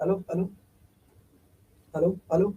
Hello hello hello hello.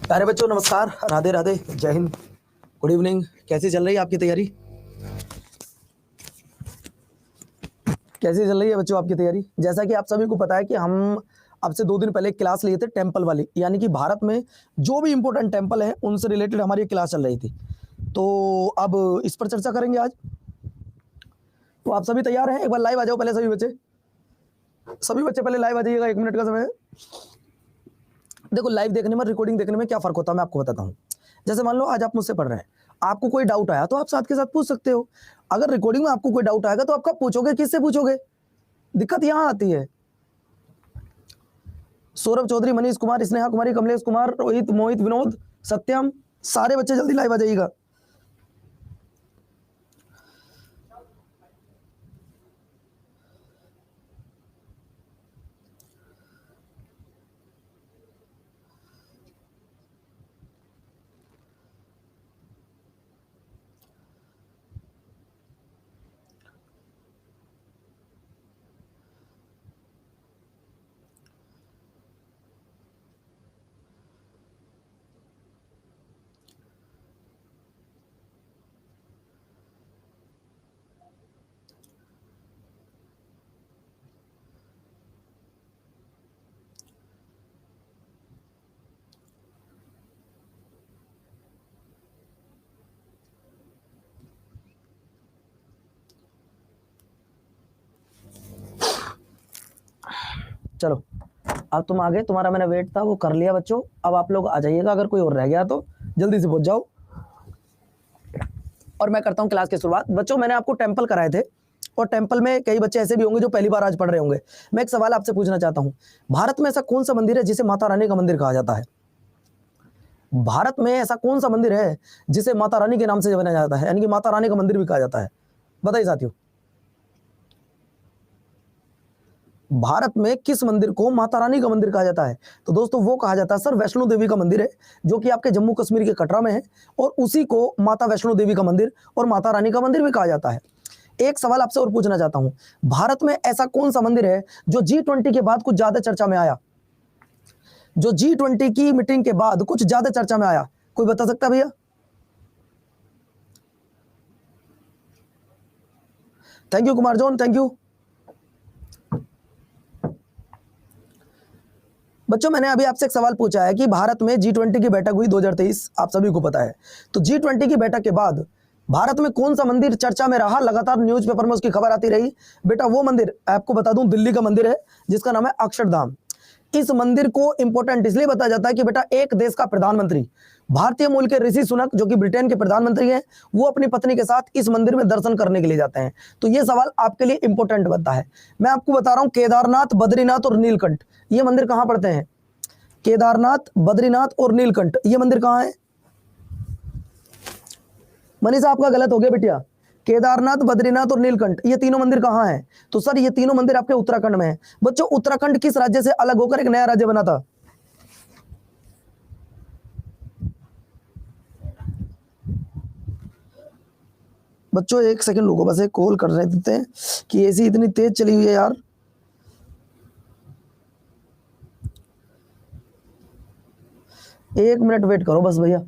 प्यारे बच्चों नमस्कार, राधे राधे, जय हिंद, गुड इवनिंग। कैसी चल रही है आपकी तैयारी? कैसी चल रही है बच्चों आपकी तैयारी? जैसा कि आप सभी को पता है कि हम अब से 2 दिन पहले क्लास लिए थे टेम्पल वाली, यानी कि भारत में जो भी इंपॉर्टेंट टेम्पल है उनसे रिलेटेड हमारी क्लास चल रही थी। तो अब इस पर चर्चा करेंगे आज। तो आप सभी तैयार हैं? एक बार लाइव आ जाओ पहले सभी बच्चे पहले लाइव आ जाइएगा। 1 मिनट का समय है। देखो, लाइव देखने में रिकॉर्डिंग देखने में क्या फर्क होता है मैं आपको बताता हूँ। जैसे मान लो आज आप मुझसे पढ़ रहे हैं, आपको कोई डाउट आया तो आप साथ के साथ पूछ सकते हो। अगर रिकॉर्डिंग में आपको कोई डाउट आएगा तो आप कब पूछोगे, किससे पूछोगे? दिक्कत यहां आती है। सौरभ चौधरी, मनीष कुमार, स्नेहा कुमारी, कमलेश कुमार, रोहित, मोहित, विनोद, सत्यम, सारे बच्चे जल्दी लाइव आ जाइएगा। चलो, अब तुम आगे, तुम्हारा मैंने वेट था वो कर लिया बच्चों। अब आप लोग आ जाइएगा, अगर कोई और रह गया तो जल्दी से पहुंच जाओ और मैं करता हूं क्लास की शुरुआत। बच्चों, मैंने आपको टेम्पल कराए थे और टेम्पल में कई बच्चे ऐसे भी होंगे जो पहली बार आज पढ़ रहे होंगे। मैं एक सवाल आपसे पूछना चाहता हूं, भारत में ऐसा कौन सा मंदिर है जिसे माता रानी का मंदिर कहा जाता है? भारत में ऐसा कौन सा मंदिर है जिसे माता रानी के नाम से जाना जाता है, यानी कि माता रानी का मंदिर भी कहा जाता है? बताइए साथियों, भारत में किस मंदिर को माता रानी का मंदिर कहा जाता है? तो दोस्तों वो कहा जाता है सर वैष्णो देवी का मंदिर है, जो कि आपके जम्मू कश्मीर के कटरा में है, और उसी को माता वैष्णो देवी का मंदिर और माता रानी का मंदिर भी कहा जाता है। एक सवाल आपसे और पूछना चाहता हूं, भारत में ऐसा कौन सा मंदिर है जो G20 के बाद कुछ ज्यादा चर्चा में आया? जो G20 की मीटिंग के बाद कुछ ज्यादा चर्चा में आया, कोई बता सकता भैया? Thank you Kumar John, thank you. बच्चों, मैंने अभी आपसे एक सवाल पूछा है कि भारत में G20 की बैठक हुई 2023, आप सभी को पता है। तो G20 की बैठक के बाद भारत में कौन सा मंदिर चर्चा में रहा? लगातार न्यूज़पेपर में उसकी खबर आती रही। बेटा वो मंदिर आपको बता दूं, दिल्ली का मंदिर है जिसका नाम है अक्षरधाम। इस मंदिर को इंपॉर्टेंट इसलिए बताया जाता है कि बेटा एक देश का प्रधानमंत्री, भारतीय मूल के ऋषि सुनक जो कि ब्रिटेन के प्रधानमंत्री हैं, वो अपनी पत्नी के साथ इस मंदिर में दर्शन करने के लिए जाते हैं। तो ये सवाल आपके लिए इंपॉर्टेंट बनता है। मैं आपको बता रहा हूं केदारनाथ, बद्रीनाथ और नीलकंठ ये मंदिर कहां पड़ते हैं? केदारनाथ, बद्रीनाथ और नीलकंठ ये मंदिर कहां है? मनीषा आपका गलत हो गया बेटिया। केदारनाथ, बद्रीनाथ और नीलकंठ ये तीनों मंदिर कहां हैं? तो सर ये तीनों मंदिर आपके उत्तराखंड में है। बच्चों उत्तराखंड किस राज्य से अलग होकर एक नया राज्य बना था? बच्चों एक सेकंड रुको, बस एक कॉल कर रहे देते हैं कि एसी इतनी तेज चली हुई है यार। एक मिनट वेट करो बस भैया।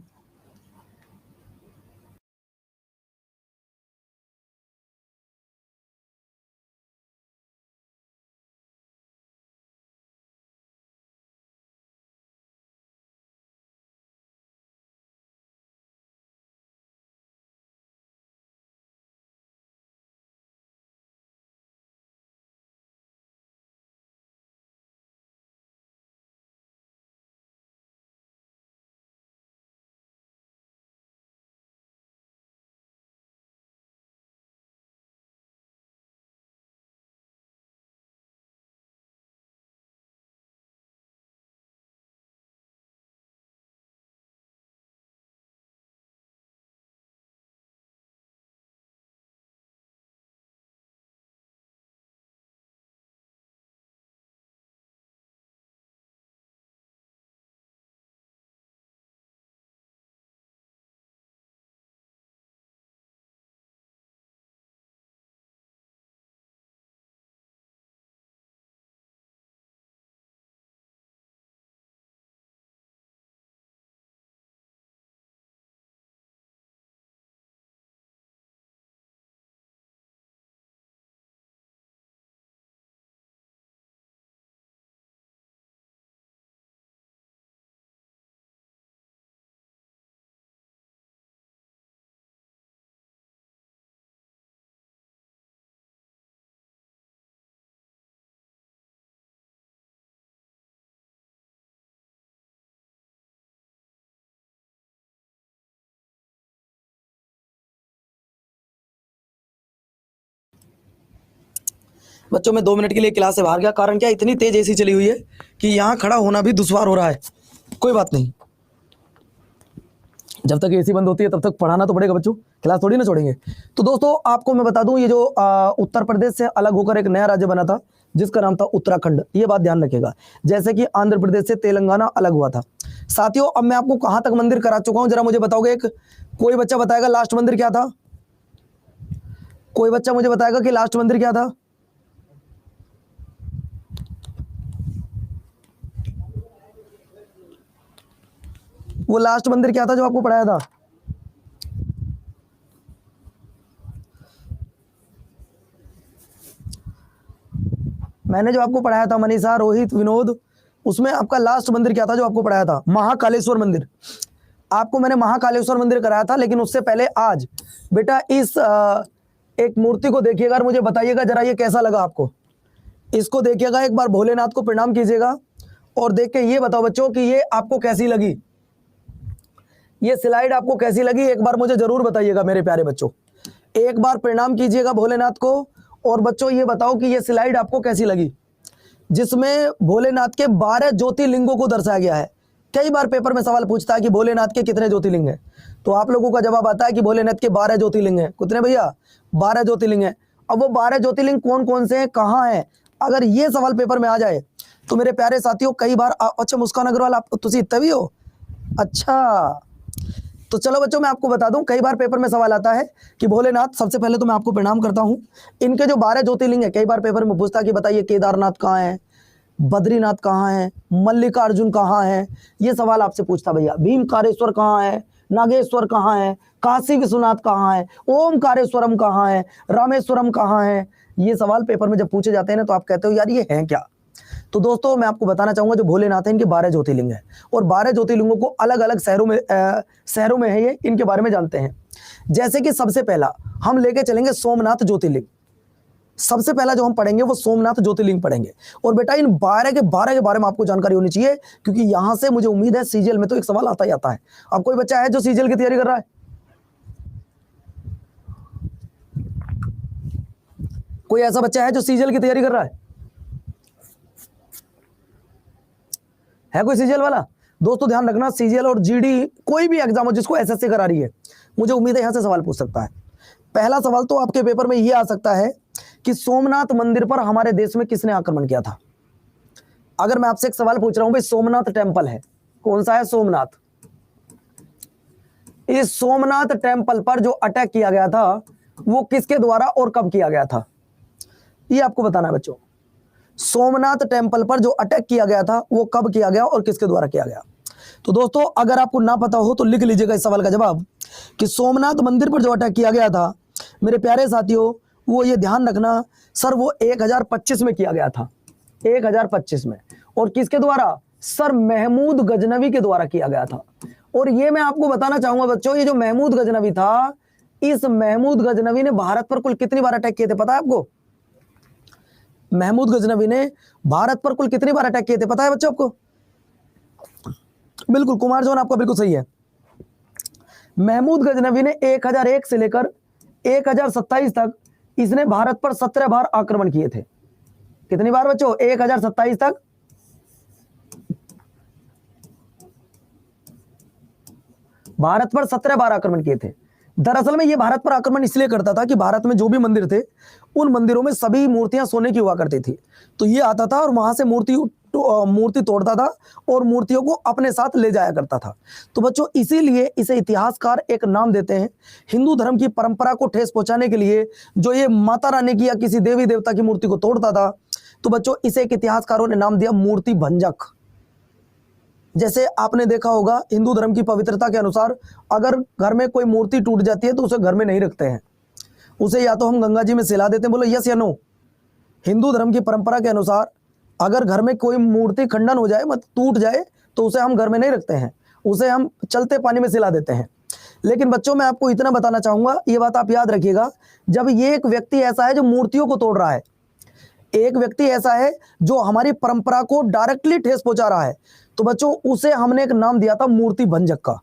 बच्चों मैं 2 मिनट के लिए क्लास से बाहर गया, कारण क्या इतनी तेज एसी चली हुई है कि यहाँ खड़ा होना भी दुश्वार हो रहा है। कोई बात नहीं, जब तक एसी बंद होती है तब तक पढ़ाना तो पड़ेगा बच्चों, क्लास थोड़ी ना छोड़ेंगे। तो दोस्तों आपको मैं बता दूं ये जो उत्तर प्रदेश से अलग होकर एक नया राज्य बना था जिसका नाम था उत्तराखंड, ये बात ध्यान रखिएगा। जैसे कि आंध्र प्रदेश से तेलंगाना अलग हुआ था। साथियों अब मैं आपको कहां तक मंदिर करा चुका हूं जरा मुझे बताओगे? एक कोई बच्चा बताएगा लास्ट मंदिर क्या था? कोई बच्चा मुझे बताएगा कि लास्ट मंदिर क्या था? वो लास्ट मंदिर क्या था जो आपको पढ़ाया था? मैंने जो आपको पढ़ाया था मनीषा, रोहित, विनोद, उसमें आपका लास्ट मंदिर क्या था जो आपको पढ़ाया था? महाकालेश्वर मंदिर। आपको मैंने महाकालेश्वर मंदिर कराया था, लेकिन उससे पहले आज बेटा इस एक मूर्ति को देखिएगा और मुझे बताइएगा जरा ये कैसा लगा आपको। इसको देखिएगा, एक बार भोलेनाथ को प्रणाम कीजिएगा और देख के ये बताओ बच्चों कि ये आपको कैसी लगी, ये स्लाइड आपको कैसी लगी, एक बार मुझे जरूर बताइएगा मेरे प्यारे बच्चों। एक बार प्रणाम कीजिएगा भोलेनाथ को और बच्चों ये बताओ कि ये स्लाइड आपको कैसी लगी, जिसमें भोलेनाथ के 12 ज्योतिर्लिंगों को दर्शाया गया है। कई बार पेपर में सवाल पूछता है कि भोलेनाथ के कितने ज्योतिर्लिंग हैं, तो आप लोगों का जवाब आता है कि भोलेनाथ के 12 ज्योतिर्लिंग हैं। कितने भैया? 12 ज्योतिर्लिंग हैं। अब वो 12 ज्योतिर्लिंग कौन कौन से हैं, कहाँ हैं, अगर ये सवाल पेपर में आ जाए तो मेरे प्यारे साथियों कई बार अच्छा मुस्कान अग्रवाल आप तुसी तभी हो, अच्छा तो चलो बच्चों मैं आपको बता दूं, कई बार पेपर में सवाल आता है कि भोलेनाथ, सबसे पहले तो मैं आपको प्रणाम करता हूं, इनके जो 12 ज्योतिर्लिंग है, कई बार पेपर में पूछता है कि बताइए केदारनाथ कहाँ है, बद्रीनाथ कहाँ है, मल्लिकार्जुन कहाँ है, ये सवाल आपसे पूछता भैया। भीमकारेश्वर कहाँ है, नागेश्वर कहाँ है, काशी विश्वनाथ कहाँ है, ओमकारेश्वरम कहाँ है, रामेश्वरम कहाँ है, ये सवाल पेपर में जब पूछे जाते हैं ना तो आप कहते हो यार ये है क्या। तो दोस्तों मैं आपको बताना चाहूंगा जो भोलेनाथ है इनके 12 ज्योतिर्लिंग है और 12 ज्योतिर्लिंगों को अलग अलग शहरों में है ये, इनके बारे में जानते हैं। जैसे कि सबसे पहला हम लेके चलेंगे सोमनाथ ज्योतिर्लिंग। सबसे पहला जो हम पढ़ेंगे वो सोमनाथ ज्योतिर्लिंग पढ़ेंगे। और बेटा इन 12 के बारे में आपको जानकारी होनी चाहिए, क्योंकि यहां से मुझे उम्मीद है सीजीएल में तो एक सवाल आता ही आता है। अब कोई बच्चा है जो सीजीएल की तैयारी कर रहा है? कोई ऐसा बच्चा है जो सीजीएल की तैयारी कर रहा है कोई सीजीएल वाला? दोस्तों ध्यान रखना, सीजीएल और जीडी कोई भी एग्जाम हो जिसको एसएससी करा रही है, मुझे उम्मीद है यहां से सवाल पूछ सकता है। पहला सवाल तो आपके पेपर में यह आ सकता है कि सोमनाथ मंदिर पर हमारे देश में किसने आक्रमण किया था। अगर मैं आपसे एक सवाल पूछ रहा हूं भाई, सोमनाथ टेम्पल है, कौन सा है? सोमनाथ। इस सोमनाथ टेम्पल पर जो अटैक किया गया था वो किसके द्वारा और कब किया गया था, ये आपको बताना है बच्चों। सोमनाथ टेम्पल पर जो अटैक किया गया था वो कब किया गया और किसके द्वारा किया गया। तो दोस्तों अगर आपको ना पता हो तो लिख लीजिएगा इस सवाल का जवाब कि सोमनाथ मंदिर पर जो अटैक किया गया था मेरे प्यारे साथियों, वो ये ध्यान रखना सर, वो 1025 में किया गया था, 1025 में। और किसके द्वारा? सर महमूद गजनवी के द्वारा किया गया था। और ये मैं आपको बताना चाहूंगा बच्चों, ये जो महमूद गजनवी था, इस महमूद गजनवी ने भारत पर कुल कितनी बार अटैक किए थे पता है आपको? महमूद गजनवी ने भारत पर कुल कितनी बार अटैक किए थे पता है बच्चों आपको? बिल्कुल कुमार जॉन आपका बिल्कुल सही है। महमूद गजनवी ने 1001 से लेकर 1027 तक इसने भारत पर 17 बार आक्रमण किए थे। कितनी बार बच्चों? 1027 तक भारत पर 17 बार आक्रमण किए थे। दरअसल में ये भारत पर आक्रमण इसलिए करता था कि भारत में जो भी मंदिर थे उन मंदिरों में सभी मूर्तियां सोने की हुआ करती थी, तो ये आता था और वहां से मूर्ति तोड़ता था और मूर्तियों को अपने साथ ले जाया करता था। तो बच्चों इसीलिए इसे इतिहासकार एक नाम देते हैं। हिंदू धर्म की परंपरा को ठेस पहुंचाने के लिए जो ये माता रानी की या किसी देवी देवता की मूर्ति को तोड़ता था, तो बच्चों इसे एक इतिहासकारों ने नाम दिया मूर्ति भंजक। जैसे आपने देखा होगा हिंदू धर्म की पवित्रता के अनुसार अगर घर में कोई मूर्ति टूट जाती है तो उसे घर में नहीं रखते हैं, उसे या तो हम गंगा जी में सिला देते हैं। बोलो यस या नो? हिंदू धर्म की परंपरा के अनुसार अगर घर में कोई मूर्ति खंडन हो जाए, मत टूट जाए, तो उसे हम घर में नहीं रखते हैं, उसे हम चलते पानी में सिला देते हैं। लेकिन बच्चों मैं आपको इतना बताना चाहूंगा, ये बात आप याद रखिएगा, जब ये एक व्यक्ति ऐसा है जो मूर्तियों को तोड़ रहा है, एक व्यक्ति ऐसा है जो हमारी परंपरा को डायरेक्टली ठेस पहुंचा रहा है, तो बच्चों उसे हमने एक नाम दिया था मूर्ति भंजक का,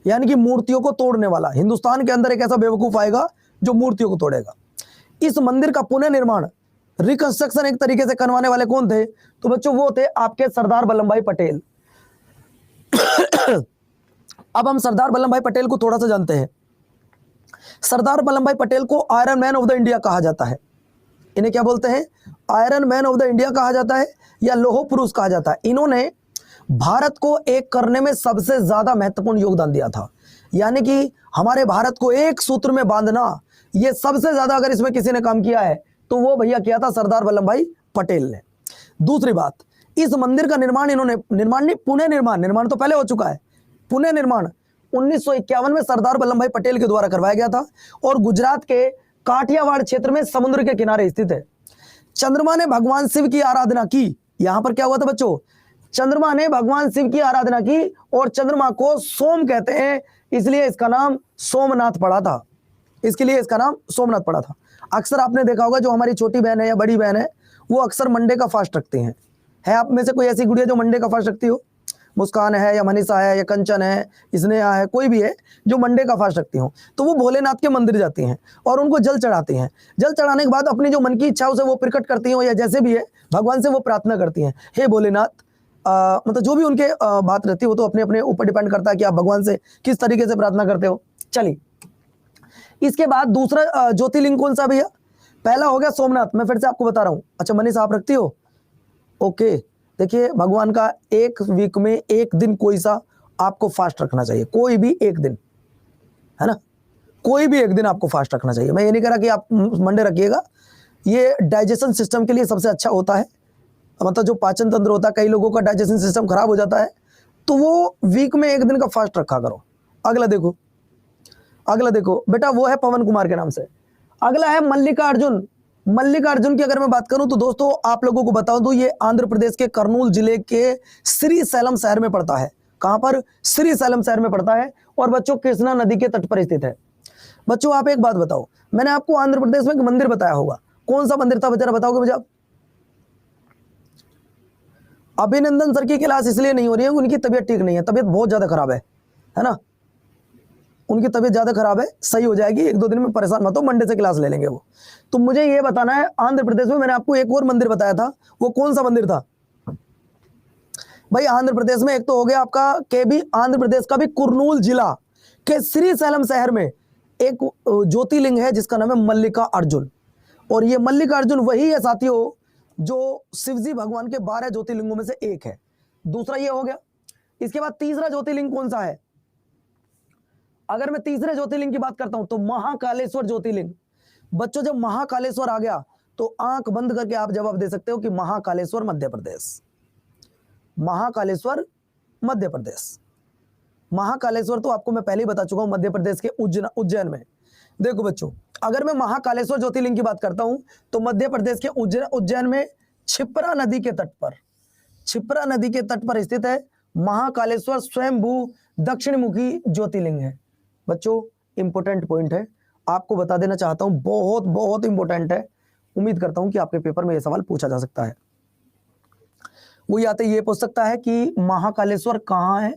यानी कि मूर्तियों को तोड़ने वाला। हिंदुस्तान के अंदर एक ऐसा बेवकूफ आएगा जो मूर्तियों को तोड़ेगा। इस मंदिर का पुनः निर्माण, रिकंस्ट्रक्शन एक तरीके से करवाने वाले कौन थे? तो बच्चों वो थे आपके सरदार वल्लभ भाई पटेल। अब हम सरदार वल्लभ भाई पटेल को थोड़ा सा जानते हैं। सरदार वल्लभ भाई पटेल को iron man of the India कहा जाता है। इन्हें क्या बोलते हैं? Iron man of the India कहा जाता है या लौह पुरुष कहा जाता है। इन्होंने भारत को एक करने में सबसे ज्यादा महत्वपूर्ण योगदान दिया था, यानी कि हमारे भारत को एक सूत्र में बांधना, ये सबसे ज्यादा अगर इसमें किसी ने काम किया है तो वो भैया किया था सरदार वल्लभ भाई पटेल ने। दूसरी बात, इस मंदिर का निर्माण इन्होंने, पुनः निर्माण तो पहले हो चुका है, पुनः निर्माण 1951 में सरदार वल्लभ भाई पटेल के द्वारा करवाया गया था और गुजरात के काठियावाड़ क्षेत्र में समुद्र के किनारे स्थित है। चंद्रमा ने भगवान शिव की आराधना की। यहां पर क्या हुआ था बच्चों? चंद्रमा ने भगवान शिव की आराधना की और चंद्रमा को सोम कहते हैं, इसलिए इसका नाम सोमनाथ पड़ा था। इसके लिए इसका नाम सोमनाथ पड़ा था। अक्सर आपने देखा होगा जो हमारी छोटी बहन है या बड़ी बहन है वो अक्सर मंडे का फास्ट रखती हैं। है आप में से कोई ऐसी गुड़िया जो मंडे का फास्ट रखती हो? मुस्कान है या मनीषा है या कंचन है, स्नेहा है, कोई भी है जो मंडे का फास्ट रखती हो, तो वो भोलेनाथ के मंदिर जाती हैं और उनको जल चढ़ाती हैं। जल चढ़ाने के बाद अपनी जो मन की इच्छा उसे वो प्रकट करती हैं या जैसे भी है भगवान से वो प्रार्थना करती हैं, हे भोलेनाथ, मतलब जो भी उनके बात रहती है वो तो अपने अपने ऊपर डिपेंड करता है कि आप भगवान से किस तरीके से प्रार्थना करते हो। चलिए, इसके बाद दूसरा ज्योतिर्लिंग कौन सा भैया? पहला हो गया सोमनाथ, मैं फिर से आपको बता रहा हूँ। अच्छा मनीषा आप रखती हो? ओके, देखिए भगवान का एक वीक में एक दिन कोई सा आपको फास्ट रखना चाहिए, कोई भी एक दिन, है ना, कोई भी एक दिन आपको फास्ट रखना चाहिए। मैं ये नहीं कह रहा कि आप मंडे रखिएगा, ये डाइजेशन सिस्टम के लिए सबसे अच्छा होता है। मतलब जो पाचन तंत्र होता है, कई लोगों का डाइजेशन सिस्टम खराब हो जाता है, तो वो वीक में एक दिन का फास्ट रखा करो। अगला देखो, अगला देखो बेटा, वो है पवन कुमार के नाम से। अगला है मल्लिकार्जुन। मल्लिकार्जुन की अगर मैं बात करूं तो दोस्तों आप लोगों को बता दूं ये आंध्र प्रदेश के कर्नूल जिले के श्रीशैलम शहर में पड़ता है। कहां पर? श्रीशैलम शहर में पड़ता है और बच्चों कृष्णा नदी के तट पर स्थित है। बच्चों आप एक बात बताओ, मैंने आपको आंध्र प्रदेश में एक मंदिर बताया होगा, कौन सा मंदिर था बेचारा, बताओगे मुझे आप? अभिनंदन सर की क्लास इसलिए नहीं हो रही है, उनकी तबीयत ठीक नहीं है, तबीयत बहुत ज्यादा खराब है ना, उनकी तबीयत ज्यादा खराब है, सही हो जाएगी 1-2 दिन में, परेशान मत हो, मंडे से क्लास ले लेंगे वो। तो मुझे ये बताना है, आंध्र प्रदेश में मैंने आपको एक और मंदिर बताया था, वो कौन सा मंदिर था भाई? आंध्र प्रदेश में एक तो हो गया आपका के भी, आंध्र प्रदेश का भी कुर्नूल जिला के श्रीशैलम शहर में एक ज्योतिर्लिंग है जिसका नाम है मल्लिका अर्जुन। और ये मल्लिका अर्जुन वही है साथियों जो शिवजी भगवान के 12 ज्योतिर्लिंगों में से एक है। दूसरा ये हो गया। इसके बाद तीसरा ज्योतिर्लिंग कौन सा है? अगर मैं तीसरे ज्योतिर्लिंग की बात करता हूं तो महाकालेश्वर ज्योतिर्लिंग। बच्चों जब महाकालेश्वर आ गया तो आंख बंद करके आप जवाब दे सकते हो कि महाकालेश्वर मध्य प्रदेश, महाकालेश्वर मध्य प्रदेश। महाकालेश्वर तो आपको मैं पहले ही बता चुका हूं, मध्य प्रदेश के उज्जैन में। देखो बच्चों, अगर मैं महाकालेश्वर ज्योतिर्लिंग की बात करता हूं तो मध्य प्रदेश के उज्जैन में क्षिप्रा नदी के तट पर, क्षिप्रा नदी के तट पर स्थित है महाकालेश्वर स्वयंभू दक्षिण मुखी ज्योतिर्लिंग है। बच्चों इंपोर्टेंट पॉइंट है, आपको बता देना चाहता हूं, बहुत बहुत इंपोर्टेंट है। उम्मीद करता हूं कि आपके पेपर में यह सवाल पूछा जा सकता है। वो या तो ये पूछ सकता है कि महाकालेश्वर कहाँ है,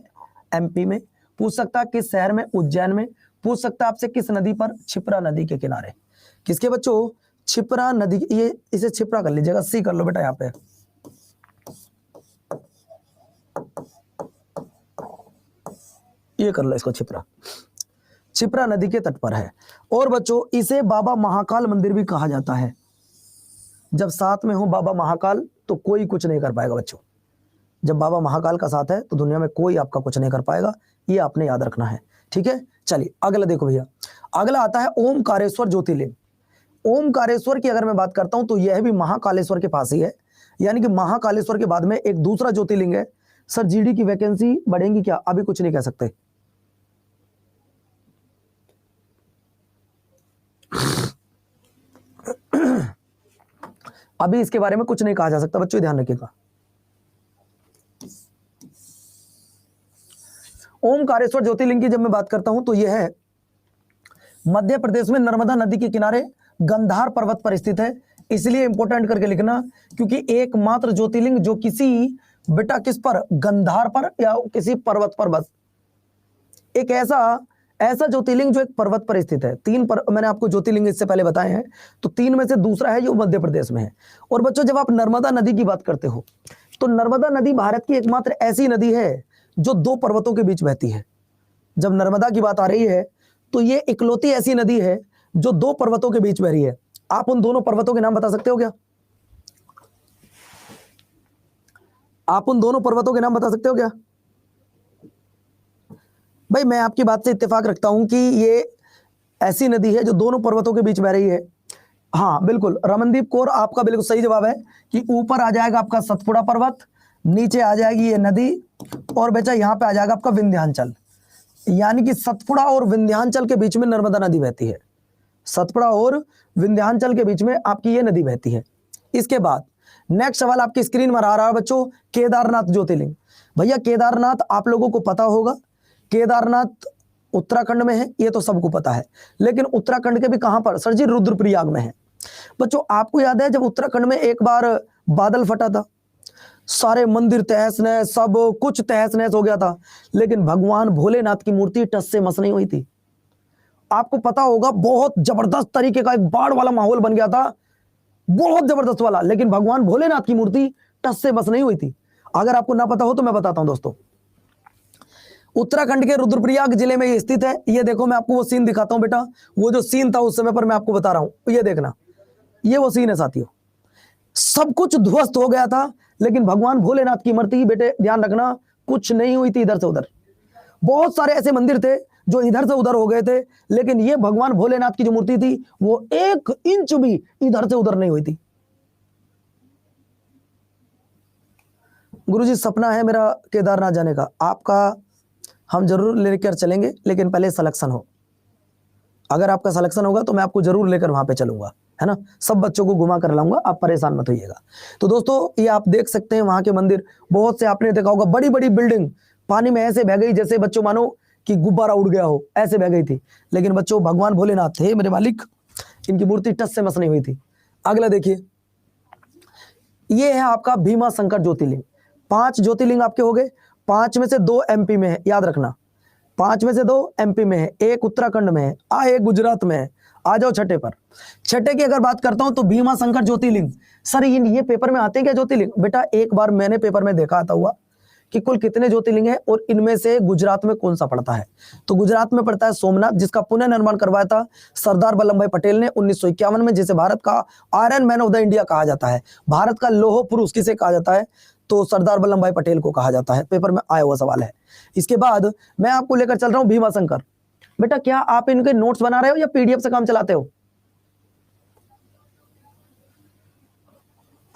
एमपी में, पूछ सकता है किस शहर में, उज्जैन में, पूछ सकता है आपसे किस नदी पर, क्षिप्रा नदी के किनारे। किसके बच्चों? क्षिप्रा नदी। ये इसे क्षिप्रा कर लीजिएगा, सी कर लो बेटा यहाँ पे। ये कर लो इसको, क्षिप्रा, क्षिप्रा नदी के तट पर है। और बच्चों इसे बाबा महाकाल मंदिर भी कहा जाता है। जब साथ में हो बाबा महाकाल तो कोई कुछ नहीं कर पाएगा बच्चों। जब बाबा महाकाल का साथ है तो दुनिया में कोई आपका कुछ नहीं कर पाएगा, ये आपने याद रखना है। ठीक है, चलिए अगला देखो भैया, अगला आता है ओमकारेश्वर ज्योतिर्लिंग। ओमकारेश्वर की अगर मैं बात करता हूं तो यह भी महाकालेश्वर के पास ही है, यानी कि महाकालेश्वर के बाद में एक दूसरा ज्योतिर्लिंग है। सर जीडी की वैकेंसी बढ़ेंगी क्या? अभी कुछ नहीं कह सकते। अभी इसके बारे में कुछ नहीं कहा जा सकता बच्चों, ध्यान रखिएगा। ओमकारेश्वर ज्योतिर्लिंग की जब मैं बात करता हूं तो यह है मध्य प्रदेश में नर्मदा नदी के किनारे गंधार पर्वत पर स्थित है। इसलिए इंपोर्टेंट करके लिखना, क्योंकि एकमात्र ज्योतिर्लिंग जो किसी बेटा किस पर, गंधार पर या किसी पर्वत पर, बस एक ऐसा ज्योतिर्लिंग जो एक पर्वत पर स्थित है। मैंने आपको ज्योतिर्लिंग इससे पहले बताए हैं, तो 3 में से दूसरा है जो मध्य प्रदेश में है। और बच्चों जब आप नर्मदा नदी की बात करते हो तो नर्मदा नदी भारत की एकमात्र ऐसी नदी है जो 2 पर्वतों के बीच बहती है। जब नर्मदा की बात आ रही है तो ये इकलौती ऐसी नदी है जो 2 पर्वतों के बीच बह रही है। आप उन दोनों पर्वतों के नाम बता सकते हो क्या? आप उन दोनों पर्वतों के नाम बता सकते हो क्या? भाई मैं आपकी बात से इत्तेफाक रखता हूं कि ये ऐसी नदी है जो दोनों पर्वतों के बीच बह रही है। हाँ बिल्कुल, रमनदीप कौर आपका बिल्कुल सही जवाब है कि ऊपर आ जाएगा आपका सतपुड़ा पर्वत, नीचे आ जाएगी ये नदी, और बेटा यहाँ पे आ जाएगा आपका विंध्याचल। यानी कि सतपुड़ा और विंध्याचल के बीच में नर्मदा नदी बहती है। सतपुड़ा और विंध्याचल के बीच में आपकी ये नदी बहती है। इसके बाद नेक्स्ट सवाल आपकी स्क्रीन पर आ रहा है बच्चों, केदारनाथ ज्योतिर्लिंग। भैया केदारनाथ आप लोगों को पता होगा, केदारनाथ उत्तराखंड में है, ये तो सबको पता है। लेकिन उत्तराखंड के भी कहां पर? सर जी रुद्रप्रयाग में है। बच्चों आपको याद है जब उत्तराखंड में एक बार बादल फटा था, सारे मंदिर तहस नहस, सब कुछ तहस नहस हो गया था, लेकिन भगवान भोलेनाथ की मूर्ति टस से मस नहीं हुई थी। आपको पता होगा बहुत जबरदस्त तरीके का एक बाढ़ वाला माहौल बन गया था, बहुत जबरदस्त वाला, लेकिन भगवान भोलेनाथ की मूर्ति टस से मस नहीं हुई थी। अगर आपको ना पता हो तो मैं बताता हूं दोस्तों। उत्तराखंड के रुद्रप्रयाग जिले में ये स्थित है। ये देखो मैं आपको वो सीन दिखाता हूं बेटा, वो जो सीन था उस समय पर मैं आपको बता रहा हूं, ये देखना, ये वो सीन है साथियों। सब कुछ ध्वस्त हो गया था, लेकिन भगवान भोलेनाथ की मूर्ति बेटे ध्यान रखना कुछ नहीं हुई थी इधर से उधर। बहुत सारे ऐसे मंदिर थे जो इधर से उधर हो गए थे, लेकिन ये भगवान भोलेनाथ की जो मूर्ति थी वो 1 इंच भी इधर से उधर नहीं हुई थी। गुरुजी सपना है मेरा केदारनाथ जाने का, आपका हम जरूर लेकर चलेंगे, लेकिन पहले सिलेक्शन हो। अगर आपका सिलेक्शन होगा तो मैं आपको जरूर लेकर वहां पे चलूंगा, है ना, सब बच्चों को घुमा कर लाऊंगा, आप परेशान मत होइएगा। तो दोस्तों ये आप देख सकते हैं वहां के मंदिर, बहुत से आपने देखा होगा, बड़ी बड़ी बिल्डिंग पानी में ऐसे बह गई जैसे बच्चों मानो कि गुब्बारा उड़ गया हो, ऐसे बह गई थी। लेकिन बच्चों भगवान भोलेनाथ थे मेरे मालिक, इनकी मूर्ति टस से मस नहीं हुई थी। अगला देखिए, ये है आपका भीमा शंकर ज्योतिर्लिंग। 5 ज्योतिर्लिंग आपके हो गए, 5 में से 2 एमपी में है, याद रखना 5 में से 2 एमपी में है, एक उत्तराखंड में है, एक गुजरात में है। आ जाओ छठे पर। छठे की अगर बात करता हूं तो भीमा शंकर ज्योतिर्लिंग। सर ये पेपर में आते हैं क्या ज्योतिर्लिंग? बेटा एक बार मैंने पेपर में देखा आता हुआ कि कुल कितने ज्योतिर्लिंग है और इनमें से गुजरात में कौन सा पड़ता है। तो गुजरात में पड़ता है सोमनाथ, जिसका पुनर्निर्माण करवाया था सरदार वल्लभ भाई पटेल ने 1951 में, जिसे भारत का iron man of the India कहा जाता है। भारत का लौह पुरुष किसे कहा जाता है? तो सरदार वल्लभ भाई पटेल को कहा जाता है। पेपर में आया हुआ सवाल है। इसके बाद मैं आपको लेकर चल रहा हूं भीमा शंकर। बेटा क्या आप इनके नोट्स बना रहे हो या पीडीएफ से काम चलाते हो?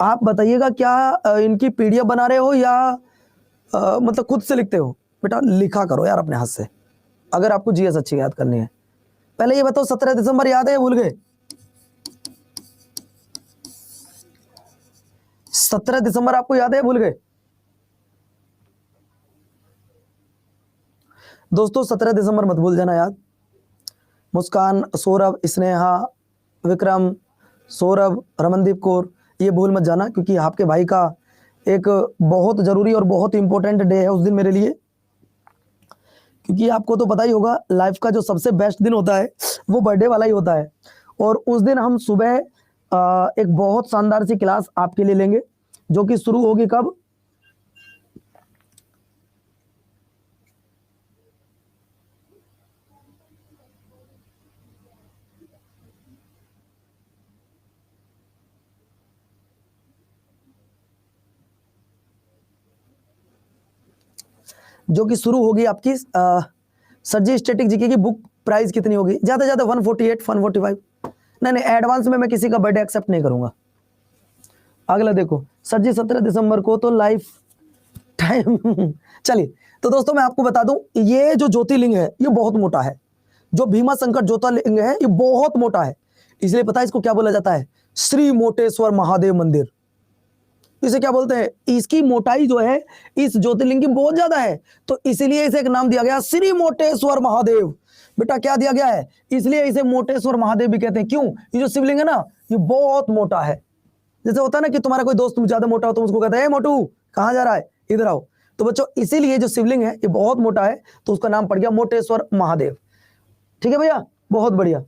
आप बताइएगा, क्या इनकी पीडीएफ बना रहे हो या मतलब खुद से लिखते हो? बेटा लिखा करो यार अपने हाथ से, अगर आपको जीएस अच्छी याद करनी है। पहले ये बताओ 17 दिसंबर याद है, भूल गए? 17 दिसंबर आपको याद है, भूल गए? दोस्तों 17 दिसंबर मत भूल जाना याद। मुस्कान, सौरभ, स्नेहा, विक्रम, सौरभ, रमनदीप कौर, ये भूल मत जाना, क्योंकि आपके भाई का एक बहुत जरूरी और बहुत इंपॉर्टेंट डे है उस दिन मेरे लिए। क्योंकि आपको तो पता ही होगा, लाइफ का जो सबसे बेस्ट दिन होता है वो बर्थडे वाला ही होता है। और उस दिन हम सुबह एक बहुत शानदार सी क्लास आपके लिए लेंगे, जो कि शुरू होगी कब? जो कि शुरू होगी आपकी सर जी स्टैटिक जीके की बुक प्राइस कितनी होगी? ज्यादा ज्यादा 148 145। नहीं एडवांस में मैं किसी का बर्थडे एक्सेप्ट नहीं करूंगा। अगला देखो सर जी 17 दिसंबर को तो लाइफ टाइम चलिए, तो दोस्तों मैं आपको बता दूं, ये जो ज्योतिर्लिंग है ये बहुत मोटा है। जो भीमा शंकर ज्योतिर्लिंग है ये बहुत मोटा है, इसलिए पता है इसको क्या बोला जाता है? श्री मोटेश्वर महादेव मंदिर। इसे क्या बोलते हैं? इसकी मोटाई जो है इस ज्योतिर्लिंग की बहुत ज्यादा है, तो इसीलिए इसे एक नाम दिया गया श्री मोटेश्वर महादेव। बेटा क्या दिया गया है? इसलिए इसे मोटेश्वर महादेव भी कहते हैं। क्यों? ये जो शिवलिंग है ना ये बहुत मोटा है। जैसे होता है ना कि तुम्हारा कोई दोस्त ज्यादा मोटा हो तो उसको कहते हैं मोटू कहां जा रहा है, इधर आओ। तो बच्चों इसीलिए जो शिवलिंग है ये बहुत मोटा है, तो उसका नाम पड़ गया मोटेश्वर महादेव। ठीक है भैया, बहुत बढ़िया।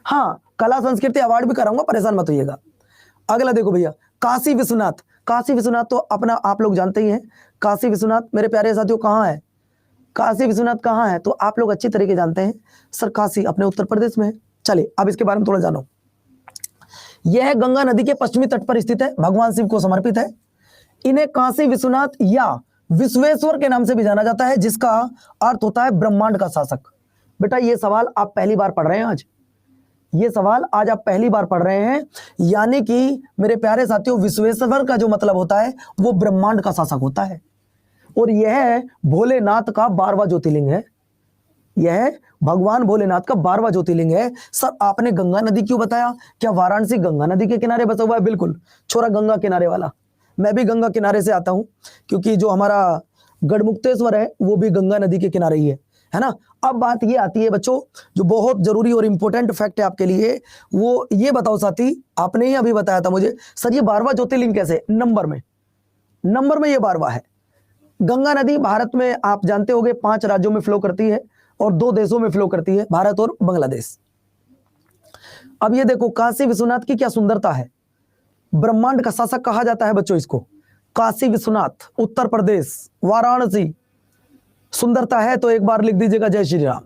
हाँ कला संस्कृति अवार्ड भी कराऊंगा, परेशान मत होइएगा। अगला देखो भैया, काशी विश्वनाथ। काशी विश्वनाथ तो अपना आप लोग जानते ही हैं। काशी विश्वनाथ मेरे प्यारे साथियों कहाँ है? काशी विश्वनाथ कहाँ है? तो आप लोग अच्छी तरीके जानते हैं सर, काशी अपने उत्तर प्रदेश में है। चलिए अब इसके बारे में थोड़ा जानो। यह गंगा नदी के पश्चिमी तट पर स्थित है, भगवान शिव को समर्पित है। इन्हें काशी विश्वनाथ या विश्वेश्वर के नाम से भी जाना जाता है, जिसका अर्थ होता है ब्रह्मांड का शासक। बेटा ये सवाल आप पहली बार पढ़ रहे हैं आज, ये सवाल आज आप पहली बार पढ़ रहे हैं। यानी कि मेरे प्यारे साथियों विश्वेश्वर का जो मतलब होता है वो ब्रह्मांड का शासक होता है। और यह भोलेनाथ का 12वां ज्योतिर्लिंग है। यह भगवान भोलेनाथ का 12वां ज्योतिर्लिंग है। सर आपने गंगा नदी क्यों बताया? क्या वाराणसी गंगा नदी के किनारे बसा हुआ है? बिल्कुल छोरा गंगा किनारे वाला। मैं भी गंगा किनारे से आता हूं, क्योंकि जो हमारा गढ़मुक्तेश्वर है वो भी गंगा नदी के किनारे ही है ना। अब बात ये आती है बच्चों, जो बहुत जरूरी और इंपॉर्टेंट फैक्ट है आपके लिए, वो ये बताओ साथी, आपने ही अभी बताया था मुझे सर ये 12वां ज्योतिर्लिंग कैसे? नंबर में ये 12वां है। गंगा नदी भारत में आप जानते होंगे 5 राज्यों में फ्लो करती है और 2 देशों में फ्लो करती है, भारत और बांग्लादेश। अब ये देखो काशी विश्वनाथ की क्या सुंदरता है। ब्रह्मांड का शासक कहा जाता है बच्चों इसको। काशी विश्वनाथ, उत्तर प्रदेश, वाराणसी। सुंदरता है तो एक बार लिख दीजिएगा जय श्री राम।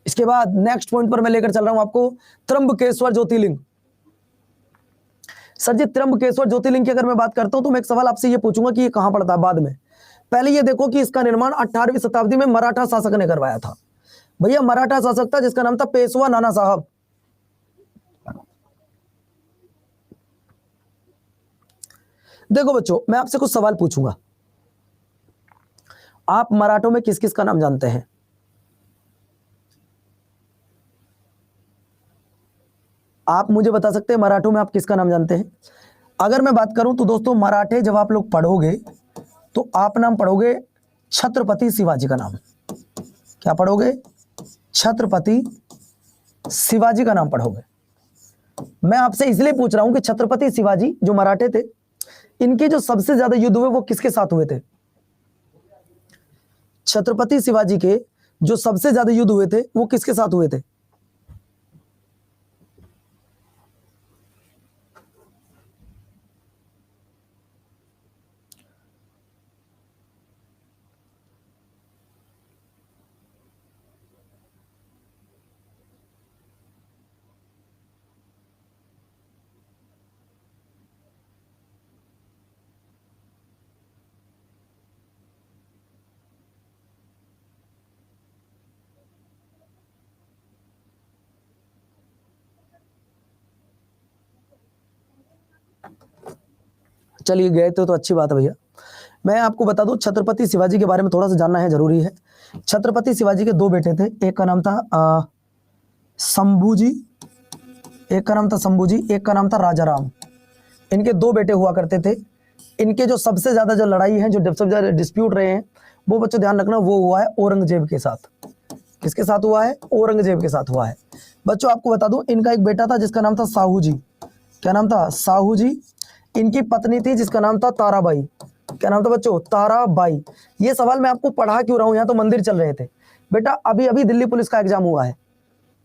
इसके बाद नेक्स्ट पॉइंट पर मैं लेकर चल रहा हूं आपको, त्र्यंबकेश्वर ज्योतिर्लिंग। सर जी त्र्यंबकेश्वर ज्योतिर्लिंग की अगर मैं बात करता हूं तो मैं एक सवाल आपसे ये पूछूंगा कि ये कहां पड़ता है बाद में। पहले ये देखो कि इसका निर्माण 18वीं शताब्दी में मराठा शासक ने करवाया था। भैया मराठा शासक था जिसका नाम था पेशवा नाना साहब। देखो बच्चों मैं आपसे कुछ सवाल पूछूंगा, आप मराठों में किस किस का नाम जानते हैं? आप मुझे बता सकते हैं मराठों में आप किसका नाम जानते हैं? अगर मैं बात करूं तो दोस्तों मराठे जब आप लोग पढ़ोगे तो आप नाम पढ़ोगे छत्रपति शिवाजी का नाम। क्या पढ़ोगे? छत्रपति शिवाजी का नाम पढ़ोगे। मैं आपसे इसलिए पूछ रहा हूं कि छत्रपति शिवाजी जो मराठे थे, इनके जो सबसे ज्यादा युद्ध हुए वो किसके साथ हुए थे? छत्रपति शिवाजी के जो सबसे ज्यादा युद्ध हुए थे वो किसके साथ हुए थे? चलिए गए तो अच्छी बात है भैया। मैं आपको बता दूं, छत्रपति शिवाजी के बारे में थोड़ा सा जानना है, जरूरी है। छत्रपति शिवाजी के दो बेटे थे, एक का नाम था शंभूजी, एक का नाम था शंभूजी, एक का नाम था राजा राम। इनके दो बेटे हुआ करते थे। इनके जो सबसे ज्यादा जो लड़ाई है, जो सबसे ज्यादा डिस्प्यूट रहे हैं, वो बच्चों ध्यान रखना, वो हुआ है औरंगजेब के साथ। किसके साथ हुआ है? औरंगजेब के साथ हुआ है। बच्चों आपको बता दूं, इनका एक बेटा था जिसका नाम था साहू जी। क्या नाम था? साहू जी। इनकी पत्नी थी जिसका नाम था ताराबाई। क्या नाम था बच्चों? ताराबाई। ये सवाल मैं आपको पढ़ा क्यों रहा हूं, यहाँ तो मंदिर चल रहे थे बेटा। अभी अभी दिल्ली पुलिस का एग्जाम हुआ है,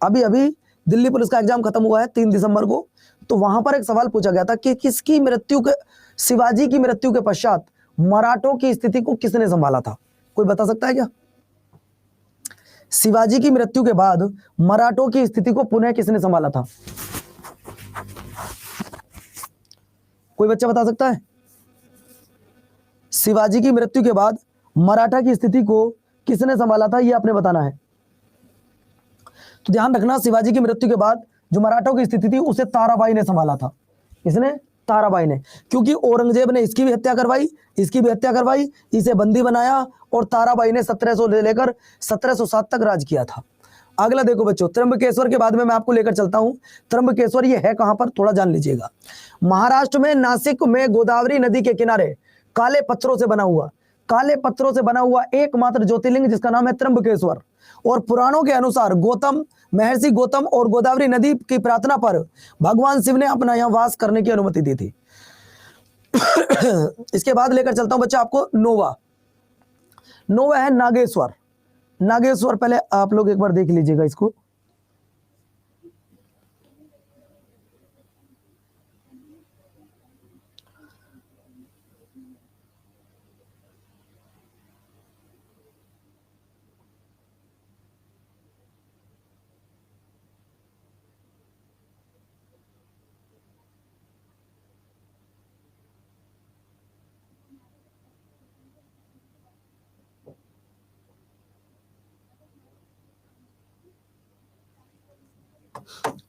अभी अभी दिल्ली पुलिस का एग्जाम खत्म हुआ है 3 दिसंबर को। तो वहां पर एक सवाल पूछा गया था कि किसकी मृत्यु के, शिवाजी की मृत्यु के पश्चात मराठों की स्थिति को किसने संभाला था? कोई बता सकता है क्या? शिवाजी की मृत्यु के बाद मराठों की स्थिति को पुनः किसने संभाला था? कोई बच्चा बता सकता है? शिवाजी की मृत्यु के बाद मराठा की स्थिति को किसने संभाला था, यह आपने बताना है। तो ध्यान रखना, शिवाजी की मृत्यु के बाद जो मराठों की स्थिति थी उसे ताराबाई ने संभाला था। किसने? ताराबाई ने। क्योंकि औरंगजेब ने इसकी भी हत्या करवाई, इसकी भी हत्या करवाई, इसे बंदी बनाया, और ताराबाई ने 1700 से लेकर 1707 तक राज किया था। अगला देखो बच्चों, त्र्यंबकेश्वर के बाद में मैं आपको लेकर चलता हूं। त्र्यंबकेश्वर ये है कहां पर, थोड़ा जान लीजिएगा। महाराष्ट्र में नासिक में गोदावरी नदी के किनारे काले पत्थरों से बना हुआ, काले पत्थरों से बना हुआ एकमात्र ज्योतिर्लिंग जिसका नाम है त्र्यंबकेश्वर। और पुराणों के अनुसार गौतम, महर्षि गौतम और गोदावरी नदी की प्रार्थना पर भगवान शिव ने अपना यहां वास करने की अनुमति दी थी। इसके बाद लेकर चलता हूं बच्चा आपको नोवा। नोवा है नागेश्वर। नागेश्वर पहले आप लोग एक बार देख लीजिएगा इसको।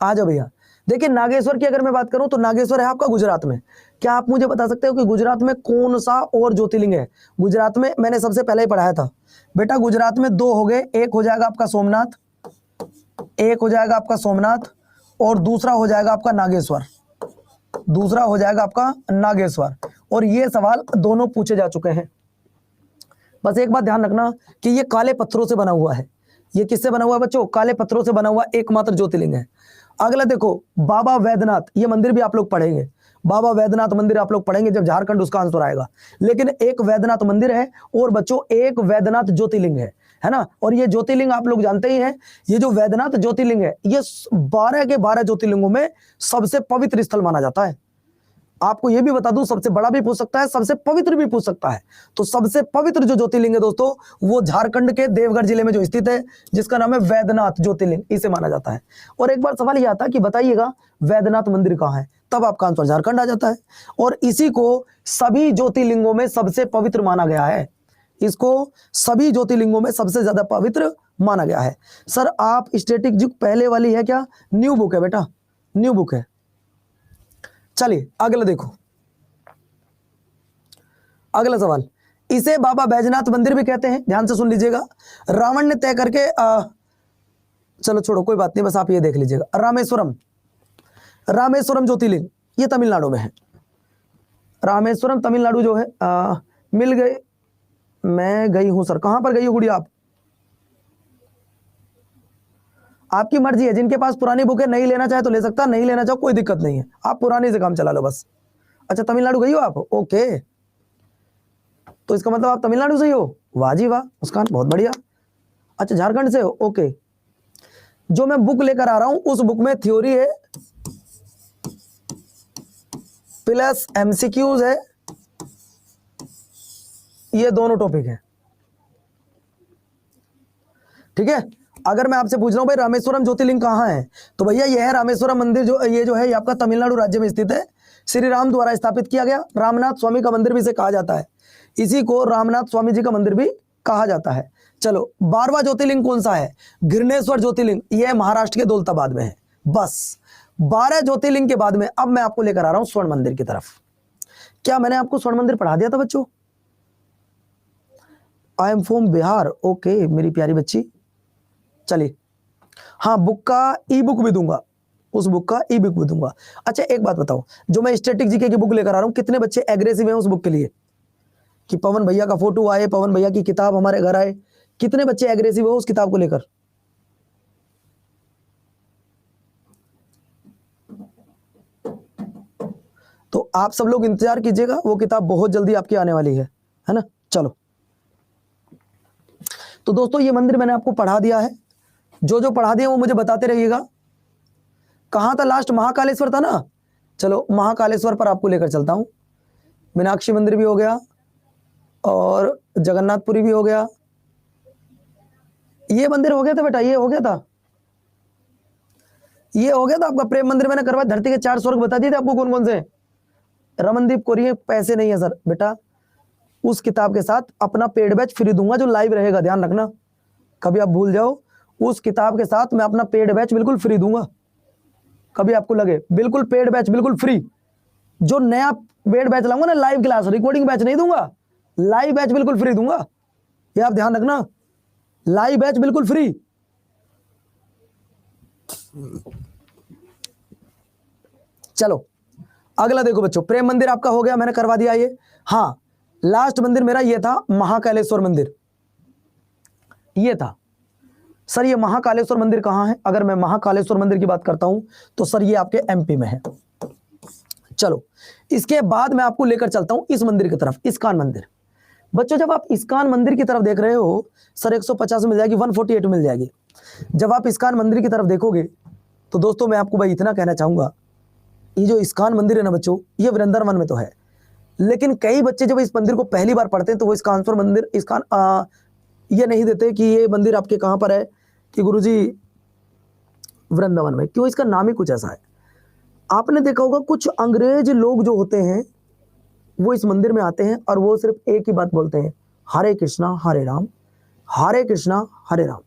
आ जाओ भैया। देखिए नागेश्वर की अगर मैं बात करूं तो नागेश्वर है आपका गुजरात में। क्या आप मुझे बता सकते हो कि गुजरात में कौन सा और ज्योतिर्लिंग है? गुजरात में मैंने सबसे पहले ही पढ़ाया था बेटा, गुजरात में दो हो गए, एक हो जाएगा आपका सोमनाथ, एक हो जाएगा आपका सोमनाथ, और दूसरा हो जाएगा आपका नागेश्वर, दूसरा हो जाएगा आपका नागेश्वर। और ये सवाल दोनों पूछे जा चुके हैं। बस एक बात ध्यान रखना कि ये काले पत्थरों से बना हुआ है। ये किससे बना हुआ है बच्चों? काले पत्थरों से बना हुआ एकमात्र ज्योतिर्लिंग है। अगला देखो बाबा वैद्यनाथ, ये मंदिर भी आप लोग पढ़ेंगे। बाबा वैद्यनाथ मंदिर आप लोग पढ़ेंगे जब झारखंड उसका आंसर आएगा। लेकिन एक वैद्यनाथ मंदिर है और बच्चों एक वैद्यनाथ ज्योतिर्लिंग है ना। और ये ज्योतिर्लिंग आप लोग जानते ही हैं, ये जो वैद्यनाथ ज्योतिर्लिंग है ये 12 के 12 ज्योतिर्लिंगों में सबसे पवित्र स्थल माना जाता है। आपको यह भी बता दूं, सबसे बड़ा भी पूछ सकता है, सबसे पवित्र भी पूछ सकता है। तो सबसे पवित्र जो ज्योतिर्लिंग है दोस्तों, वो झारखंड के देवघर जिले में जो स्थित है, जिसका नाम है वैद्यनाथ ज्योतिर्लिंग, इसे माना जाता है। और एक बार सवाल यह आता है कि बताइएगा वैद्यनाथ मंदिर कहाँ है, तब आपका आंसर झारखंड आ जाता है। और इसी को सभी ज्योतिर्लिंगों में सबसे पवित्र माना गया है। इसको सभी ज्योतिर्लिंगों में सबसे ज्यादा पवित्र माना गया है। सर आप स्टैटिक जो पहले वाली है क्या? न्यू बुक है बेटा, न्यू बुक है। चलिए अगला देखो, अगला सवाल, इसे बाबा बैजनाथ मंदिर भी कहते हैं, ध्यान से सुन लीजिएगा। रावण ने तय करके चलो छोड़ो कोई बात नहीं, बस आप ये देख लीजिएगा। रामेश्वरम, रामेश्वरम ज्योतिर्लिंग ये तमिलनाडु में है। रामेश्वरम तमिलनाडु जो है मिल गए। मैं गई हूं सर, कहां पर गई हो गुड़िया आप? आपकी मर्जी है, जिनके पास पुरानी बुक है नहीं लेना चाहे तो ले सकता, नहीं लेना चाहो कोई दिक्कत नहीं है, आप पुरानी से काम चला लो बस। अच्छा तमिलनाडु गई हो आप? ओके, तो इसका मतलब आप तमिलनाडु से ही हो, वाह जी वाह मुस्कान, बहुत बढ़िया। अच्छा झारखंड से हो, ओके। जो मैं बुक लेकर आ रहा हूं उस बुक में थ्योरी है प्लस एमसीक्यूज है, ये दोनों टॉपिक है, ठीक है। अगर मैं आपसे पूछ रहा हूं भाई रामेश्वरम ज्योतिर्लिंग कहां है, तो भैया यह है रामेश्वरम मंदिर, जो है ये आपका तमिलनाडु राज्य में स्थित है, श्री राम द्वारा स्थापित किया गया। रामनाथ स्वामी का मंदिर भी इसे कहा जाता है, इसी को रामनाथ स्वामी जी का मंदिर भी कहा जाता है। चलो 12वां ज्योतिर्लिंग कौन सा है? घृणेश्वर ज्योतिर्लिंग, यह महाराष्ट्र के दौलताबाद में है। बस 12 ज्योतिर्लिंग के बाद में अब मैं आपको लेकर आ रहा हूं स्वर्ण मंदिर की तरफ। क्या मैंने आपको स्वर्ण मंदिर पढ़ा दिया था बच्चों? I am from Bihar, okay मेरी प्यारी बच्ची। चलिए हाँ, बुक का ई बुक भी दूंगा, उस बुक का ई बुक भी दूंगा। अच्छा एक बात बताओ, जो मैं स्टैटिक जीके की बुक लेकर आ रहा हूं, कितने बच्चे एग्रेसिव हैं उस बुक के लिए कि पवन भैया का फोटो आए, पवन भैया की किताब हमारे घर आए? कितने बच्चे एग्रेसिव हो उस किताब को लेकर? तो आप सब लोग इंतजार कीजिएगा, वो किताब बहुत जल्दी आपकी आने वाली है ना। चलो तो दोस्तों ये मंदिर मैंने आपको पढ़ा दिया है, जो जो पढ़ा दिया वो मुझे बताते रहिएगा। कहां था लास्ट? महाकालेश्वर था ना। चलो महाकालेश्वर पर आपको लेकर चलता हूं। मीनाक्षी मंदिर भी हो गया और जगन्नाथपुरी भी हो गया, ये मंदिर हो गया था बेटा, ये हो गया था, ये हो गया था आपका प्रेम मंदिर मैंने करवाया। धरती के 4 स्वर्ग बता दिए थे आपको कौन कौन से। रमनदीप कोरिए पैसे नहीं है सर बेटा, उस किताब के साथ अपना पेड बैच फ्री दूंगा जो लाइव रहेगा, ध्यान रखना कभी आप भूल जाओ। उस किताब के साथ मैं अपना पेड बैच बिल्कुल फ्री दूंगा, कभी आपको लगे, बिल्कुल पेड बैच बिल्कुल फ्री। जो नया पेड बैच लाऊंगा ना, लाइव क्लास, रिकॉर्डिंग बैच नहीं दूंगा, लाइव बैच बिल्कुल फ्री दूंगा, ये आप ध्यान रखना, लाइव बैच बिल्कुल फ्री। चलो अगला देखो बच्चों, प्रेम मंदिर आपका हो गया, मैंने करवा दिया ये। हाँ लास्ट मंदिर मेरा ये था महाकालेश्वर मंदिर, ये था सर। ये महाकालेश्वर मंदिर कहां है? अगर मैं महाकालेश्वर मंदिर की बात करता हूं तो सर ये आपके एमपी में है। चलो इसके बाद मैं आपको लेकर चलता हूं इस मंदिर की तरफ, इस्कॉन मंदिर। बच्चों जब आप इस्कॉन मंदिर की तरफ देख रहे हो सर 150 मिल जाएगी, 148 मिल जाएगी। जब आप इस्कॉन मंदिर की तरफ देखोगे तो दोस्तों मैं आपको भाई इतना कहना चाहूंगा, ये जो इस्कॉन मंदिर है ना बच्चों, ये वृंदावन में तो है, लेकिन कई बच्चे जब इस मंदिर को पहली बार पढ़ते हैं तो वो इस्कॉन मंदिर, इस्कॉन ये नहीं देते कि ये मंदिर आपके कहां पर है, कि गुरुजी वृंदावन में। क्यों? इसका नाम ही कुछ ऐसा है। आपने देखा होगा कुछ अंग्रेज लोग जो होते हैं वो इस मंदिर में आते हैं और वो सिर्फ एक ही बात बोलते हैं, हरे कृष्णा हरे राम, हरे कृष्णा हरे राम।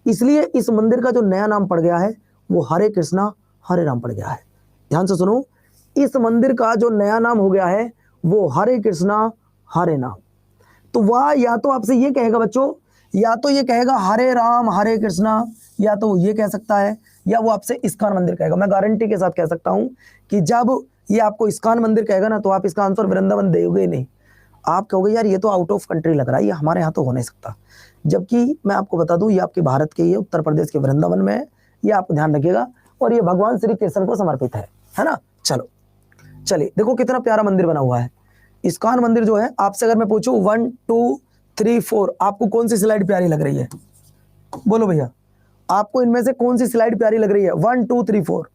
इसलिए इस मंदिर का जो नया नाम पड़ गया है वो हरे कृष्णा हरे राम पड़ गया है। ध्यान से सुनो, इस मंदिर का जो नया नाम हो गया है वो हरे कृष्णा हरे नाम। तो वह या तो आपसे ये कहेगा बच्चों, या तो ये कहेगा हरे राम हरे कृष्णा, या तो वो ये कह सकता है, या वो आपसे इस्कॉन मंदिर कहेगा। मैं गारंटी के साथ कह सकता हूं कि जब ये आपको इस्कॉन मंदिर कहेगा ना तो आप इसका आंसर वृंदावन दोगे नहीं, आप कहोगे यार ये तो आउट ऑफ कंट्री लग रहा है, ये हमारे यहाँ तो हो नहीं सकता। जबकि मैं आपको बता दूं ये आपके भारत के, ये उत्तर प्रदेश के वृंदावन में है, ये आप ध्यान रखिएगा, और ये भगवान श्री कृष्ण को समर्पित है ना। चलो चलिए देखो कितना प्यारा मंदिर बना हुआ है इस्कॉन मंदिर जो है। आपसे अगर मैं पूछूं 1 2 3 4 आपको कौन सी स्लाइड प्यारी लग रही है? बोलो भैया, आपको इनमें से कौन सी स्लाइड प्यारी लग रही है? 1 2 3 4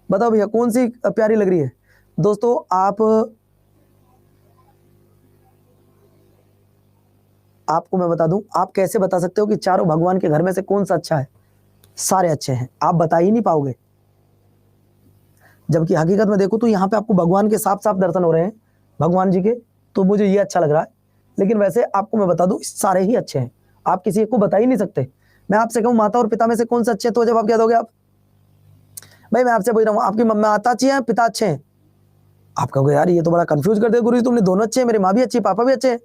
बताओ भैया कौन सी प्यारी लग रही है? दोस्तों आपको मैं बता दूं, आप कैसे बता सकते हो कि चारों भगवान के घर में से कौन सा अच्छा है? सारे अच्छे हैं, आप बता ही नहीं पाओगे। जबकि हकीकत में देखो तो यहाँ पे आपको भगवान के साफ साफ दर्शन हो रहे हैं, भगवान जी के, तो मुझे ये अच्छा लग रहा है। लेकिन वैसे आपको मैं बता दूं सारे ही अच्छे हैं, आप किसी एक को बता ही नहीं सकते। मैं आपसे कहूँ माता और पिता में से कौन सा अच्छे, तो जवाब क्या दोगे आप? भाई मैं आपसे पूछ रहा हूँ आपकी माता अच्छी है, पिता अच्छे हैं? आप कहोगे यार ये तो बड़ा कंफ्यूज कर दे गुरु जी, तुमने दोनों अच्छे हैं, मेरी माँ भी अच्छी, पापा भी अच्छे हैं।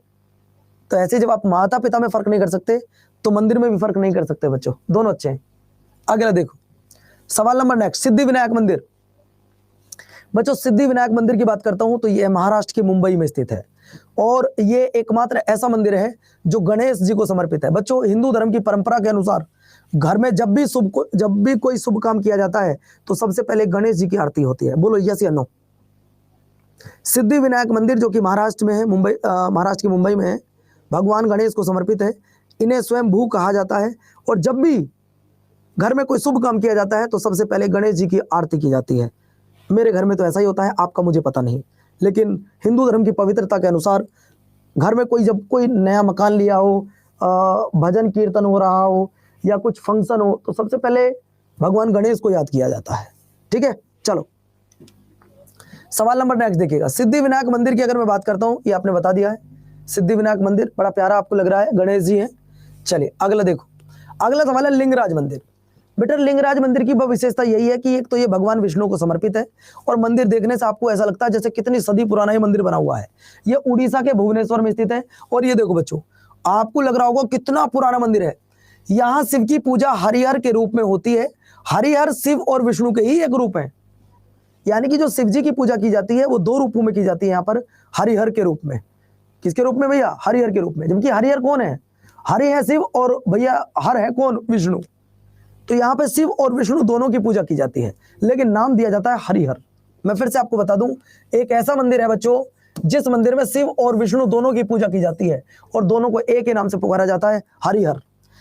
तो ऐसे जब आप माता पिता में फर्क नहीं कर सकते तो मंदिर में भी फर्क नहीं कर सकते बच्चों, दोनों अच्छे हैं। अगला देखो सवाल नंबर नेक्स्ट, सिद्धि विनायक मंदिर। बच्चों सिद्धि विनायक मंदिर की बात करता हूं तो यह महाराष्ट्र के मुंबई में स्थित है। और ये एकमात्र ऐसा मंदिर है जो गणेश जी को समर्पित है। बच्चों, हिंदू धर्म की परंपरा के अनुसार घर में जब भी कोई शुभ काम किया जाता है तो सबसे पहले गणेश जी की आरती होती है। बोलो यस या नो। सिद्धि विनायक मंदिर जो कि महाराष्ट्र में है, महाराष्ट्र की मुंबई में है, भगवान गणेश को समर्पित है। इन्हें स्वयं भू कहा जाता है और जब भी घर में कोई शुभ काम किया जाता है तो सबसे पहले गणेश जी की आरती की जाती है। मेरे घर में तो ऐसा ही होता है, आपका मुझे पता नहीं, लेकिन हिंदू धर्म की पवित्रता के अनुसार घर में जब कोई नया मकान लिया हो, भजन कीर्तन हो रहा हो या कुछ फंक्शन हो तो सबसे पहले भगवान गणेश को याद किया जाता है। ठीक है, चलो सवाल नंबर नेक्स्ट देखिएगा। सिद्धि विनायक मंदिर की अगर मैं बात करता हूं, ये आपने बता दिया है, सिद्धि विनायक मंदिर बड़ा प्यारा आपको लग रहा है, गणेश जी हैं। चलिए अगला देखो, अगला सवाल है लिंगराज मंदिर। बेटा लिंगराज मंदिर की विशेषता यही है कि एक तो ये भगवान विष्णु को समर्पित है और मंदिर देखने से आपको ऐसा लगता है जैसे कितनी सदी पुराना ये मंदिर बना हुआ है। ये उड़ीसा के भुवनेश्वर में स्थित है और ये देखो बच्चों, आपको लग रहा होगा कितना पुराना मंदिर है। यहाँ शिव की पूजा हरिहर के रूप में होती है। हरिहर शिव और विष्णु के ही एक रूप है, यानी कि जो शिव जी की पूजा की जाती है वो दो रूपों में की जाती है यहाँ पर, हरिहर के रूप में। किसके रूप में भैया? हरिहर के रूप में। जबकि हरिहर कौन है? हरि है शिव और भैया हर है कौन? विष्णु। तो यहाँ पे शिव और विष्णु दोनों की पूजा की जाती है, लेकिन नाम दिया जाता है हरिहर। मैं फिर से आपको बता दूं, एक ऐसा मंदिर है बच्चों जिस मंदिर में शिव और विष्णु दोनों की पूजा की जाती है और दोनों को एक ही नाम से पुकारा जाता है, हरिहर।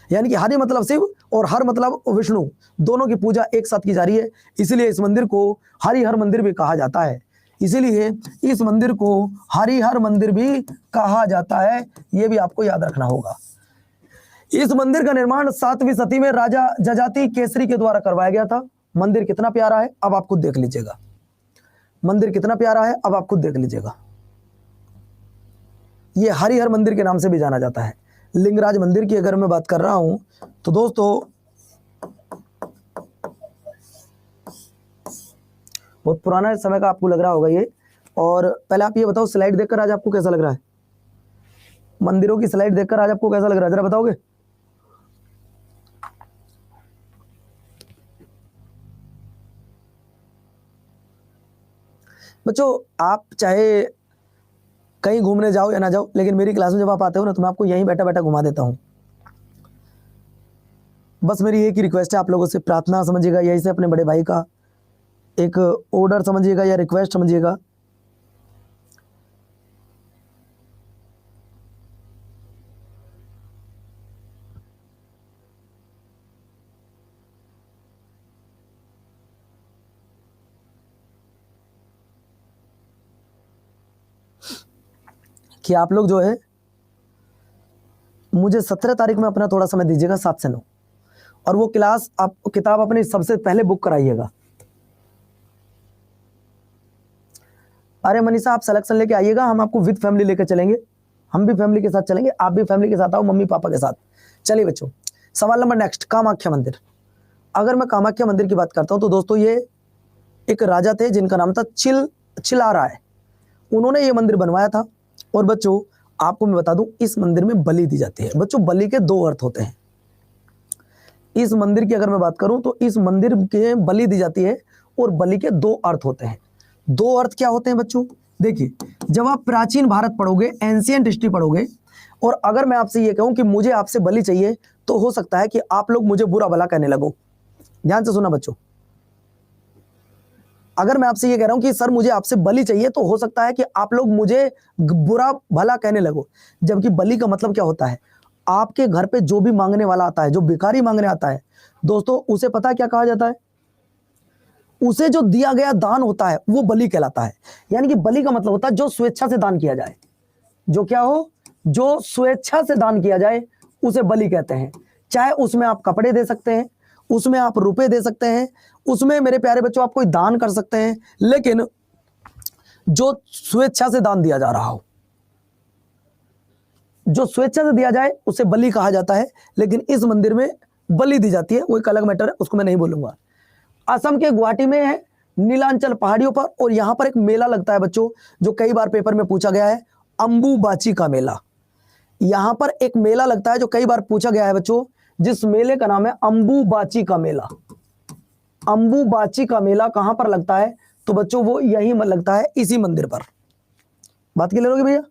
यानी कि हरि मतलब शिव और हर मतलब विष्णु, दोनों की पूजा एक साथ की जा रही है, इसीलिए इस मंदिर को हरिहर मंदिर भी कहा जाता है। इसीलिए इस मंदिर को हरिहर मंदिर भी कहा जाता है, यह भी आपको याद रखना होगा। इस मंदिर का निर्माण 7वीं सदी में राजा जजाति केसरी के द्वारा करवाया गया था। मंदिर कितना प्यारा है अब आप खुद देख लीजिएगा, मंदिर कितना प्यारा है अब आप खुद देख लीजिएगा। यह हरिहर मंदिर के नाम से भी जाना जाता है। लिंगराज मंदिर की अगर मैं बात कर रहा हूं तो दोस्तों बहुत पुराना समय का आपको लग रहा होगा ये। और पहले आप ये बताओ, स्लाइड देखकर आज आपको कैसा लग रहा है? मंदिरों की स्लाइड देखकर आज आपको कैसा लग रहा है, जरा बताओगे? बच्चों आप चाहे कहीं घूमने जाओ या ना जाओ, लेकिन मेरी क्लास में जब आप आते हो ना तो मैं आपको यहीं बैठा बैठा घुमा देता हूं। बस मेरी एक ही रिक्वेस्ट है आप लोगों से, प्रार्थना समझिएगा, यही से अपने बड़े भाई का एक ऑर्डर समझिएगा या रिक्वेस्ट समझिएगा। कि आप लोग जो है मुझे 17 तारीख में अपना थोड़ा समय दीजिएगा, 7 से 9, और वो क्लास आप किताब अपनी सबसे पहले बुक कराइएगा। अरे मनीषा आप सिलेक्शन लेके आइएगा, हम आपको विद फैमिली लेकर चलेंगे, हम भी फैमिली के साथ चलेंगे, आप भी फैमिली के साथ आओ, मम्मी पापा के साथ। चलिए बच्चों, सवाल नंबर नेक्स्ट, कामाख्या मंदिर। अगर मैं कामाख्या मंदिर की बात करता हूं तो दोस्तों ये एक राजा थे जिनका नाम था चिलाराय। उन्होंने ये मंदिर बनवाया था। और बच्चों आपको मैं बता दूं, इस मंदिर में बलि दी जाती है। बच्चों बलि के दो अर्थ होते हैं। इस मंदिर की अगर मैं बात करूं तो इस मंदिर के बलि दी जाती है और बलि के दो अर्थ होते हैं। दो अर्थ क्या होते हैं बच्चों? देखिए, जब आप प्राचीन भारत पढ़ोगे, एंशिएंट हिस्ट्री पढ़ोगे, और अगर मैं आपसे ये कहूं कि मुझे आपसे बलि चाहिए तो हो सकता है कि आप लोग मुझे बुरा भला कहने लगो। ध्यान से सुना बच्चों, अगर मैं आपसे ये कह रहा हूं कि सर मुझे आपसे बलि चाहिए तो हो सकता है कि आप लोग मुझे बुरा भला कहने लगो। जबकि बलि का मतलब क्या होता है? आपके घर पे जो भी मांगने वाला आता है, जो भिखारी मांगने आता है दोस्तों, उसे पता है क्या कहा जाता है? उसे जो दिया गया दान होता है वो बलि कहलाता है। यानी कि बलि का मतलब होता है जो स्वेच्छा से दान किया जाए। जो क्या हो? जो स्वेच्छा से दान किया जाए उसे बलि कहते हैं। चाहे उसमें आप कपड़े दे सकते हैं, उसमें आप रुपए दे सकते हैं, उसमें मेरे प्यारे बच्चों आप कोई दान कर सकते हैं, लेकिन जो स्वेच्छा से दान दिया जा रहा हो, जो स्वेच्छा से दिया जाए उसे बलि कहा जाता है। लेकिन इस मंदिर में बलि दी जाती है, वो एक अलग मैटर है, उसको मैं नहीं बोलूंगा। असम के गुवाहाटी में है, नीलांचल पहाड़ियों पर, और यहां पर एक मेला लगता है बच्चों जो कई बार पेपर में पूछा गया है, अंबुबाची का मेला। यहां पर एक मेला लगता है जो कई बार पूछा गया है बच्चों, जिस मेले का नाम है अंबुबाची का मेला। अंबुबाची का मेला कहां पर लगता है? तो बच्चों वो यहीं लगता है, इसी मंदिर पर। बात क्लियर होगी भैया?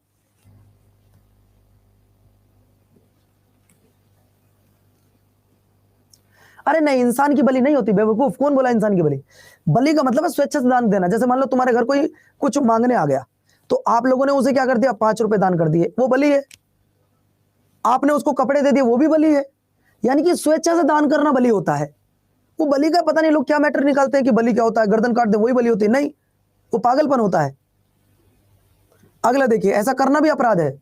अरे नहीं, इंसान की बलि नहीं होती बेवकूफ, कौन बोला इंसान की बलि? बलि का मतलब है स्वेच्छा से दान देना। जैसे मान लो तुम्हारे घर कोई कुछ मांगने आ गया, तो आप लोगों ने उसे क्या कर दिया, 5 रुपए दान कर दिए, वो बलि है। आपने उसको कपड़े दे दिए, वो भी बलि है। यानी कि स्वेच्छा से दान करना बलि होता है। वो बलि का पता नहीं लोग क्या मैटर निकालते हैं कि बलि क्या होता है, गर्दन काट दे वही बलि होती है, नहीं, वो पागलपन होता है। अगला देखिए, ऐसा करना भी अपराध है,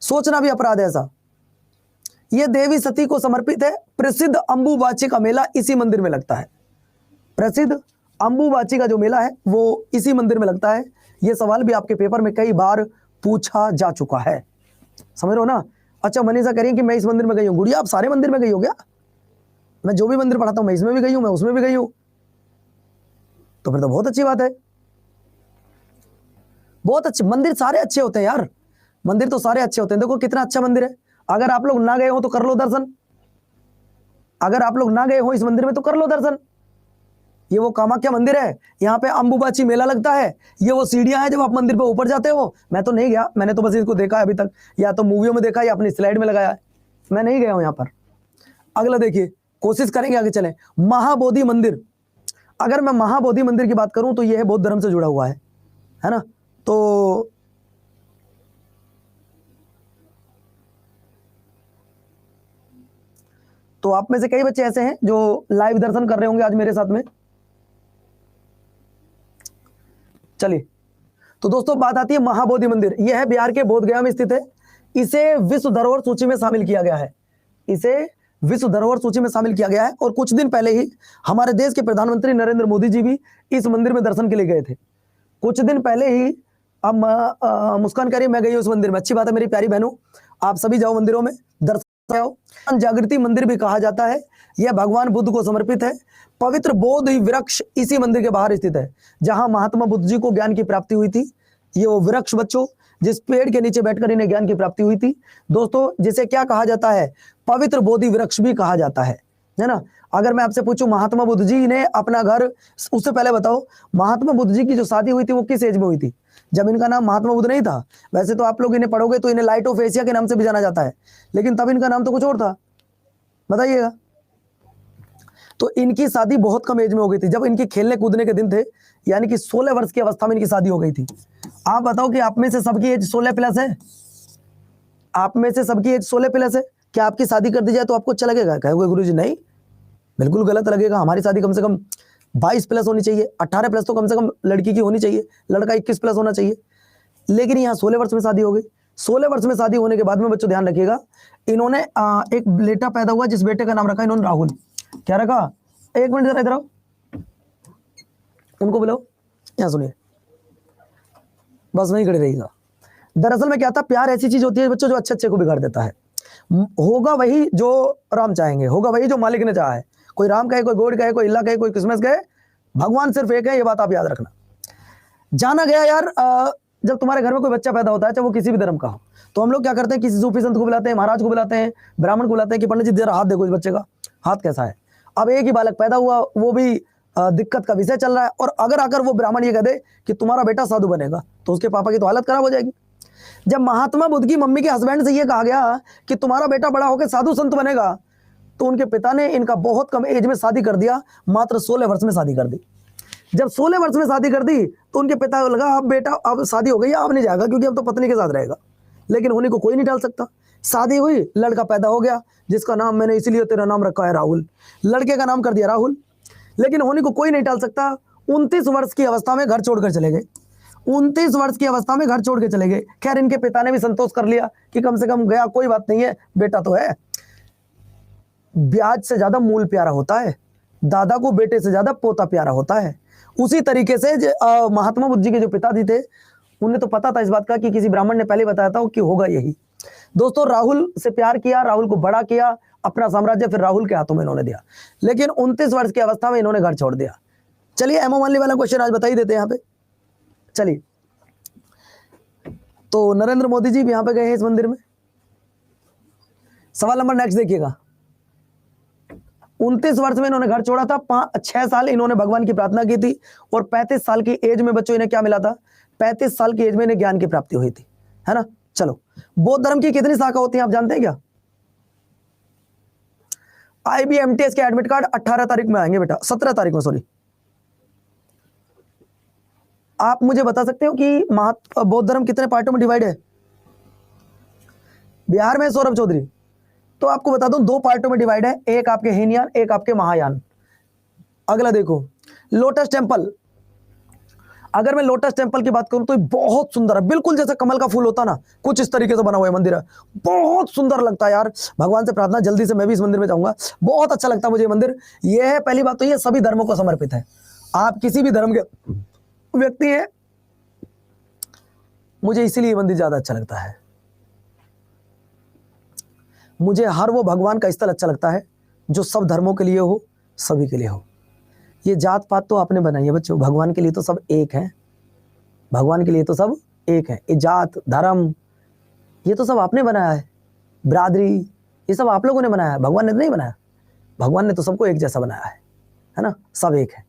सोचना भी अपराध है ऐसा। यह देवी सती को समर्पित है। प्रसिद्ध अंबुबाची का मेला इसी मंदिर में लगता है। प्रसिद्ध अंबुबाची का जो मेला है वो इसी मंदिर में लगता है। यह सवाल भी आपके पेपर में कई बार पूछा जा चुका है, समझ रहे हो ना? अच्छा, मनीषा कह रही है कि मैं इस मंदिर में गई हूं। गुड़िया, आप सारे मंदिर में गई हो क्या? मैं जो भी मंदिर पढ़ाता हूं, मैं इसमें भी गई हूं, मैं उसमें भी गई हूं, तो फिर तो बहुत अच्छी बात है। बहुत अच्छे मंदिर, सारे अच्छे होते हैं यार, मंदिर तो सारे अच्छे होते हैं। देखो कितना अच्छा मंदिर है। अगर आप लोग ना गए हो तो कर लो दर्शन, अगर आप लोग ना गए हो इस मंदिर में तो कर लो दर्शन। ये वो कामाख्या मंदिर है, यहाँ पे अंबुबाची मेला लगता है। ये वो सीढ़ियां हैं जब आप मंदिर पे ऊपर जाते हो। मैं तो नहीं गया, मैंने तो बस इसको देखा है अभी तक, या तो मूवियों में देखा या अपनी स्लाइड में लगाया है, मैं नहीं गया हूं यहाँ पर। अगला देखिए, कोशिश करेंगे आगे चलें। महाबोधि मंदिर, अगर मैं महाबोधि मंदिर की बात करूं तो यह है बौद्ध धर्म से जुड़ा हुआ है ना? तो आप में से कई बच्चे ऐसे हैं जो लाइव दर्शन कर रहे होंगे आज मेरे साथ में। चलिए, तो दोस्तों बात आती है महाबोधि मंदिर। यह है बिहार के बोधगया में स्थित है। इसे विश्व धरोहर सूची में शामिल किया गया है, इसे विश्व धरोहर सूची में शामिल किया गया है। और कुछ दिन पहले ही हमारे देश के प्रधानमंत्री नरेंद्र मोदी जी भी इस मंदिर में दर्शन के लिए गए थे, कुछ दिन पहले ही। अब मुस्कान कह रही मैं गई उस मंदिर में, अच्छी बात है मेरी प्यारी बहनों, आप सभी जाओ मंदिरों में दर्शन आओ। जागृति मंदिर भी कहा जाता है, यह भगवान बुद्ध को समर्पित है। पवित्र बोधि वृक्ष इसी मंदिर के बाहर स्थित है, जहां महात्मा बुद्ध जी को ज्ञान की प्राप्ति हुई थी। ये वो वृक्ष बच्चों, जिस पेड़ के नीचे बैठकर इन्हें ज्ञान की प्राप्ति हुई थी दोस्तों, जिसे क्या कहा जाता है, पवित्र बोधि वृक्ष भी कहा जाता है ना? अगर मैं आपसे पूछूं महात्मा बुद्ध जी ने अपना घर, उससे पहले बताओ महात्मा बुद्ध जी की जो शादी हुई थी वो किस एज में हुई थी? जब इनका नाम महात्मा बुद्ध नहीं था। वैसे तो आप लोग इन्हें पढ़ोगे तो इन्हें लाइट ऑफ एशिया के नाम से भी जाना जाता है, लेकिन तब इनका नाम तो कुछ और था, बताइएगा। तो इनकी शादी बहुत कम एज में हो गई थी, जब इनके खेलने कूदने के दिन थे, यानी कि 16 वर्ष की अवस्था में इनकी शादी हो गई थी। आप बताओ कि आप में से सबकी एज 16 प्लस है? आप में से सबकी एज 16 प्लस है? क्या आपकी शादी कर दी जाए तो आपको अच्छा लगेगा? कहोगे गुरुजी नहीं, बिल्कुल गलत लगेगा। हमारी शादी कम से कम 22 प्लस होनी चाहिए, 18 प्लस तो कम से कम लड़की की होनी चाहिए, लड़का 21 प्लस होना चाहिए। लेकिन यहाँ 16 वर्ष में शादी हो गई। 16 वर्ष में शादी होने के बाद में बच्चों ध्यान रखिएगा, इन्होंने एक बेटा पैदा हुआ जिस बेटे का नाम रखा इन्होंने राहुल। क्या रखा? एक मिनट जरा इधर आओ, उनको बुलाओ, यहाँ सुनिए, बस वहीं खड़े रहिएगा। दरअसल में क्या था, प्यार ऐसी चीज होती है बच्चों जो अच्छे अच्छे को बिगाड़ देता है। होगा वही जो राम चाहेंगे, होगा वही जो मालिक ने चाहा है। कोई राम कहे, कोई गॉड कहे, कोई अल्लाह कहे, कोई क्रिसमस कहे, भगवान सिर्फ एक है, ये बात आप याद रखना। जाना गया यार, जब तुम्हारे घर में कोई बच्चा पैदा होता है, चाहे वो किसी भी धर्म का हो, तो हम लोग क्या करते हैं, किसी सूफी संत को बुलाते हैं, महाराज को बुलाते हैं, ब्राह्मण को बुलाते हैं कि पंडित जी जरा हाथ देखो इस बच्चे का, हाथ कैसा है। अब एक ही बालक पैदा हुआ, वो भी दिक्कत का विषय चल रहा है, और अगर आकर वो ब्राह्मण ये कह दे कि तुम्हारा बेटा साधु बनेगा, तो उसके पापा की तो हालत खराब हो जाएगी। जब महात्मा बुद्ध की मम्मी के हस्बैंड से ये कहा गया कि तुम्हारा बेटा बड़ा होकर साधु संत बनेगा, तो उनके पिता ने इनका बहुत कम एज में शादी कर दिया, मात्र 16 वर्ष में शादी कर दी। जब 16 वर्ष में शादी कर दी तो उनके पिता को लगा अब बेटा अब शादी हो गई, अब नहीं जाएगा, क्योंकि अब तो पत्नी के साथ रहेगा। लेकिन होने को कोई नहीं डाल सकता। शादी हुई, लड़का पैदा हो गया, जिसका नाम मैंने इसीलिए तेरा नाम रखा है राहुल, लड़के का नाम कर दिया राहुल। लेकिन होने को कोई नहीं टाल सकता। 29 वर्ष की अवस्था में घर छोड़कर चले गए, 29 वर्ष की अवस्था में घर छोड़ के चले गए। खैर इनके पिता ने भी संतोष कर लिया कि कम से कम गया, कोई बात नहीं है, बेटा तो है। ब्याज से ज्यादा मूल प्यारा होता है, दादा को बेटे से ज्यादा पोता प्यारा होता है। उसी तरीके से महात्मा बुद्ध जी के जो पिताजी थे, उन्हें तो पता था इस बात का कि किसी ब्राह्मण ने पहले बताया था कि होगा यही। दोस्तों राहुल से प्यार किया, राहुल को बड़ा किया, अपना साम्राज्य फिर राहुल के हाथों में इन्होंने दिया। लेकिन 29 वर्ष की अवस्था में इन्होंने घर छोड़ दिया। चलिए एमओ मानली वाला क्वेश्चन आज बता ही देते हैं यहाँ पे। चलिए, तो नरेंद्र मोदी जी भी यहाँ पे गए हैं इस मंदिर में। सवाल नंबर नेक्स्ट देखिएगा। 29 वर्ष में इन्होंने घर छोड़ा था, 6 साल इन्होंने भगवान की प्रार्थना की थी, और 35 साल की एज में बच्चों इन्हें क्या मिला था, 35 साल की एज में इन्हें ज्ञान की प्राप्ति हुई थी, है ना। चलो, बौद्ध धर्म की कितनी शाखा होती है आप जानते हैं क्या? IBMTS के एडमिट कार्ड 18 तारीख में आएंगे बेटा, 17 तारीख में, सॉरी। आप मुझे बता सकते हो कि बौद्ध धर्म कितने पार्टों में डिवाइड है बिहार में, सौरभ चौधरी? तो आपको बता दूं 2 पार्टों में डिवाइड है, एक आपके हीनयान, एक आपके महायान। अगला देखो लोटस टेम्पल। अगर मैं लोटस टेम्पल की बात करूं तो बहुत सुंदर है, बिल्कुल जैसे कमल का फूल होता ना, कुछ इस तरीके से बना हुआ है मंदिर है, बहुत सुंदर लगता है यार। भगवान से प्रार्थना जल्दी से मैं भी इस मंदिर में जाऊंगा, बहुत अच्छा लगता है मुझे मंदिर। ये है पहली बात तो, ये सभी धर्मों को समर्पित है। आप किसी भी धर्म के व्यक्ति हैं, मुझे इसीलिए ये मंदिर ज्यादा अच्छा लगता है। मुझे हर वो भगवान का स्थल अच्छा लगता है जो सब धर्मों के लिए हो, सभी के लिए हो। ये जात पात तो आपने बनाई है बच्चों, भगवान के लिए तो सब एक है, भगवान के लिए तो सब एक है। ये जात धर्म ये तो सब आपने बनाया है, बिरादरी ये सब आप लोगों ने बनाया है, भगवान ने तो नहीं बनाया। भगवान ने तो सबको एक जैसा बनाया है ना, सब एक है।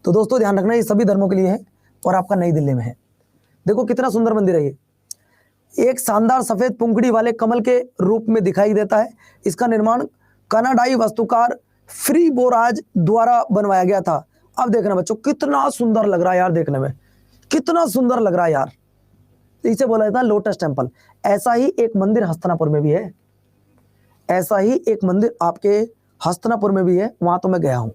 तो दोस्तों ध्यान रखना, ये सभी धर्मों के लिए है और आपका नई दिल्ली में है। देखो कितना सुंदर मंदिर है ये, एक शानदार सफेद पुंकड़ी वाले कमल के रूप में दिखाई देता है। इसका निर्माण कनाडाई वास्तुकार फ्री बोराज द्वारा बनवाया गया था। अब देखना बच्चों कितना सुंदर लग रहा है यार, देखने में कितना सुंदर लग रहा है यार। इसे बोला जाता है लोटस टेम्पल। ऐसा ही एक मंदिर हस्तिनापुर में भी है, ऐसा ही एक मंदिर आपके हस्तिनापुर में भी है, वहां तो मैं गया हूं,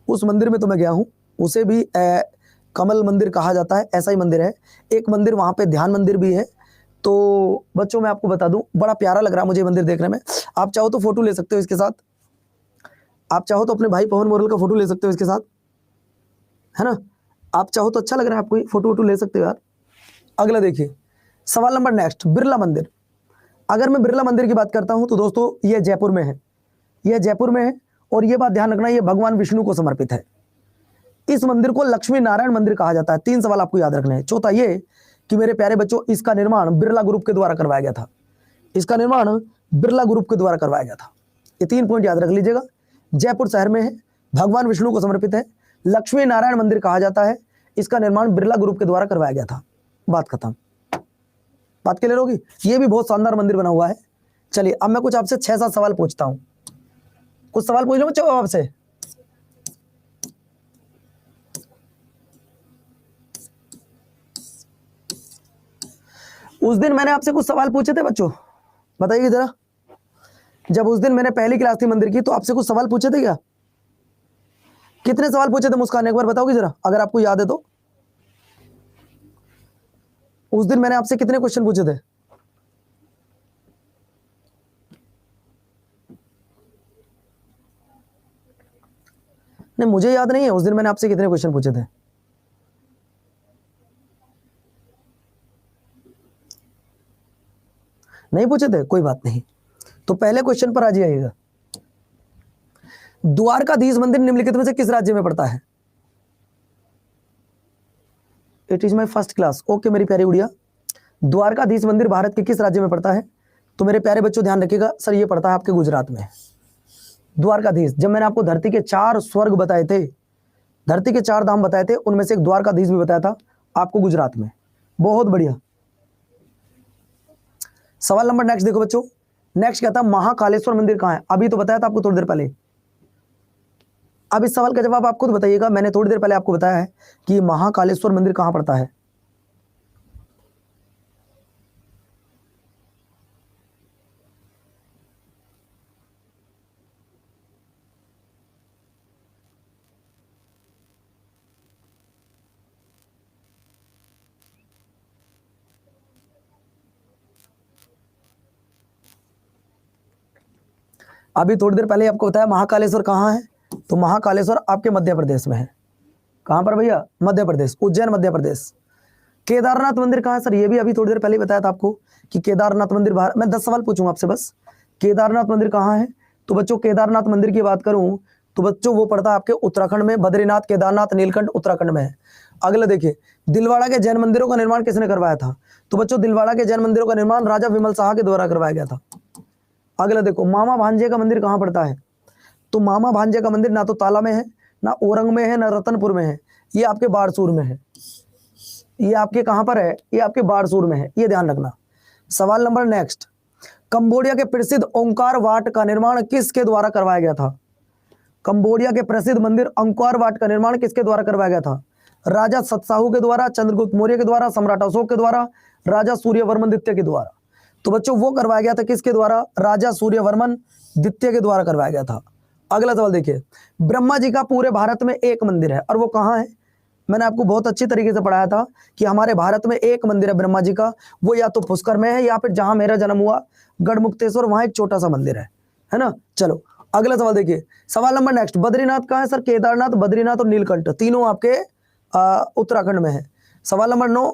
उस मंदिर में तो मैं गया हूं, उसे भी कमल मंदिर कहा जाता है, ऐसा ही मंदिर है। एक मंदिर वहां पे ध्यान मंदिर भी है। तो बच्चों मैं आपको बता दूं, बड़ा प्यारा लग रहा है मुझे मंदिर देखने में। आप चाहो तो फोटो ले सकते हो इसके साथ, आप चाहो तो अपने भाई पवन मोरल का फोटो ले सकते हो इसके साथ, है ना। आप चाहो तो, अच्छा लग रहा है आपको, फोटो वोटो ले सकते हो यार। अगला देखिए सवाल नंबर नेक्स्ट, बिरला मंदिर। अगर मैं बिरला मंदिर की बात करता हूं तो दोस्तों ये जयपुर में है, ये जयपुर में है। और ये बात ध्यान रखना, ये भगवान विष्णु को समर्पित है। इस मंदिर को लक्ष्मी नारायण मंदिर कहा जाता है। 3 सवाल आपको याद रखने हैं। चौथा ये कि मेरे प्यारे बच्चों, इसका निर्माण बिरला ग्रुप के द्वारा करवाया गया था, इसका निर्माण बिरला ग्रुप के द्वारा करवाया गया था। ये 3 पॉइंट याद रख लीजिएगा। जयपुर शहर में है, भगवान विष्णु को समर्पित है, लक्ष्मी नारायण मंदिर कहा जाता है, इसका निर्माण बिरला ग्रुप के द्वारा करवाया गया था। बात खत्म, बात क्लियर होगी। ये भी बहुत शानदार मंदिर बना हुआ है। चलिए अब मैं कुछ आपसे 6-7 सवाल पूछता हूं, कुछ सवाल पूछ लो बच्चों आपसे। उस दिन मैंने आपसे कुछ सवाल पूछे थे बच्चों, बताइए जरा। जब उस दिन मैंने पहली क्लास थी मंदिर की, तो आपसे कुछ सवाल पूछे थे क्या? कितने सवाल पूछे थे मुस्कान, एक बार बताओगे जरा, अगर आपको याद है तो। उस दिन मैंने आपसे कितने क्वेश्चन पूछे थे? नहीं मुझे याद नहीं है उस दिन मैंने आपसे कितने क्वेश्चन पूछे थे। नहीं पूछे थे, कोई बात नहीं। तो पहले क्वेश्चन पर आ जाइएगा। द्वारकाधीश मंदिर निम्नलिखित में से किस राज्य में पड़ता है? It is my first class. Okay मेरी प्यारी गुड़िया, द्वारकाधीश मंदिर भारत के किस राज्य में पड़ता है? तो मेरे प्यारे बच्चों ध्यान रखिएगा, सर ये पड़ता है आपके गुजरात में। द्वारकाधीश, जब मैंने आपको धरती के 4 स्वर्ग बताए थे, धरती के 4 धाम बताए थे, उनमें से एक द्वारकाधीश भी बताया था आपको गुजरात में। बहुत बढ़िया। सवाल नंबर नेक्स्ट देखो बच्चों, नेक्स्ट क्या था, महाकालेश्वर मंदिर कहां है? अभी तो बताया था आपको थोड़ी देर पहले। अब इस सवाल का जवाब आप खुद बताइएगा। मैंने थोड़ी देर पहले आपको बताया है कि महाकालेश्वर मंदिर कहां पड़ता है। अभी थोड़ी देर पहले आपको बताया महाकालेश्वर कहाँ है, तो महाकालेश्वर आपके मध्य प्रदेश में है। कहां पर भैया? मध्य प्रदेश, उज्जैन मध्य प्रदेश। केदारनाथ मंदिर कहाँ है सर? ये भी अभी थोड़ी देर पहले बताया था आपको कि केदारनाथ मंदिर बाहर। मैं 10 सवाल पूछूंगा आपसे बस। केदारनाथ मंदिर कहाँ है? तो बच्चों केदारनाथ मंदिर की बात करूं तो बच्चों वो पड़ता है आपके उत्तराखंड में, बद्रीनाथ, केदारनाथ, नीलकंठ उत्तराखंड में है। अगला देखिए, दिलवाड़ा के जैन मंदिरों का निर्माण किसने करवाया था? तो बच्चों दिलवाड़ा के जैन मंदिरों का निर्माण राजा विमल शाह के द्वारा करवाया गया था। अगला देखो, मामा भांजे का मंदिर कहाँ पड़ता है? तो मामा भांजे का मंदिर ना तो ताला में है, ना ओरंग में है, ना रतनपुर में है, ये आपके बारसूर में है। ये आपके कहां पर है? ये आपके बारसूर में है, ये ध्यान रखना। सवाल नंबर नेक्स्ट, कंबोडिया के प्रसिद्ध ओंकार वाट का निर्माण किसके द्वारा करवाया गया था? कंबोडिया के प्रसिद्ध मंदिर अंकोर वाट का निर्माण किसके द्वारा करवाया गया था? राजा सतसाहू के द्वारा, चंद्रगुप्त मौर्य के द्वारा, सम्राट अशोक के द्वारा, राजा सूर्यवर्मन द्वितीय के द्वारा। तो बच्चों वो करवाया गया था किसके द्वारा? राजा सूर्यवर्मन द्वितीय के द्वारा करवाया गया था। अगला सवाल देखिए, ब्रह्मा जी का पूरे भारत में एक मंदिर है और वो कहाँ है? मैंने आपको बहुत अच्छी तरीके से पढ़ाया था कि हमारे भारत में एक मंदिर है ब्रह्मा जी का, वो या तो पुष्कर में है या फिर जहां मेरा जन्म हुआ गढ़मुक्तेश्वर, वहां एक छोटा सा मंदिर है ना। चलो अगला सवाल देखिए, सवाल नंबर नेक्स्ट, बद्रीनाथ कहाँ है सर? केदारनाथ, बद्रीनाथ और नीलकंठ तीनों आपके उत्तराखंड में है। सवाल नंबर 9,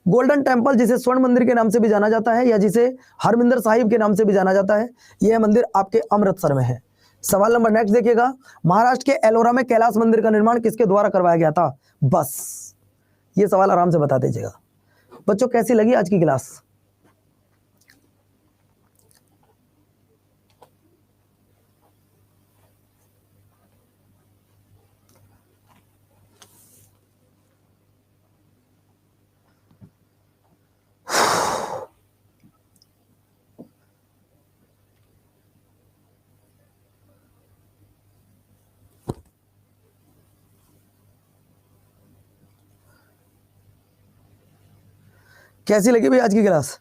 गोल्डन टेम्पल जिसे स्वर्ण मंदिर के नाम से भी जाना जाता है या जिसे हरमिंदर साहिब के नाम से भी जाना जाता है, यह मंदिर आपके अमृतसर में है। सवाल नंबर नेक्स्ट देखिएगा, महाराष्ट्र के एलोरा में कैलाश मंदिर का निर्माण किसके द्वारा करवाया गया था? बस ये सवाल आराम से बता दीजिएगा। बच्चों कैसी लगी आज की क्लास? कैसी लगी भाई आज की क्लास?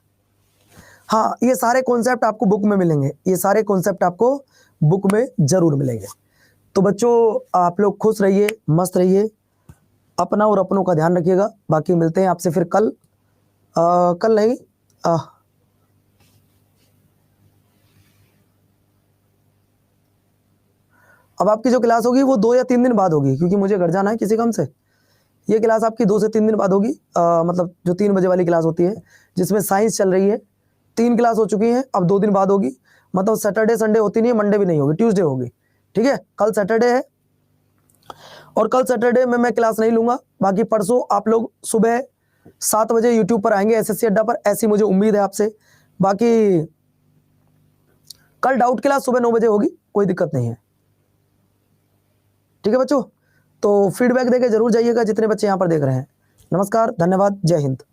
हाँ, ये सारे कॉन्सेप्ट आपको बुक में मिलेंगे, ये सारे कॉन्सेप्ट आपको बुक में जरूर मिलेंगे। तो बच्चों आप लोग खुश रहिए, मस्त रहिए, अपना और अपनों का ध्यान रखिएगा। बाकी मिलते हैं आपसे फिर कल। कल नहीं, अब आपकी जो क्लास होगी वो 2 या 3 दिन बाद होगी, क्योंकि मुझे घर जाना है किसी काम से। ये क्लास आपकी 2 से 3 दिन बाद होगी, मतलब जो 3 बजे वाली क्लास होती है जिसमें साइंस चल रही है, 3 क्लास हो चुकी हैं, अब 2 दिन बाद होगी। मतलब सैटरडे संडे होती नहीं है, मंडे भी नहीं होगी, ट्यूसडे होगी। ठीक है, कल सैटरडे है और कल सैटरडे में मैं क्लास नहीं लूंगा। बाकी परसों आप लोग सुबह 7 बजे यूट्यूब पर आएंगे एसएससी अड्डा पर, ऐसी मुझे उम्मीद है आपसे। बाकी कल डाउट क्लास सुबह 9 बजे होगी, कोई दिक्कत नहीं है। ठीक है बच्चों, तो फीडबैक देके जरूर जाइएगा जितने बच्चे यहाँ पर देख रहे हैं। नमस्कार, धन्यवाद, जय हिंद।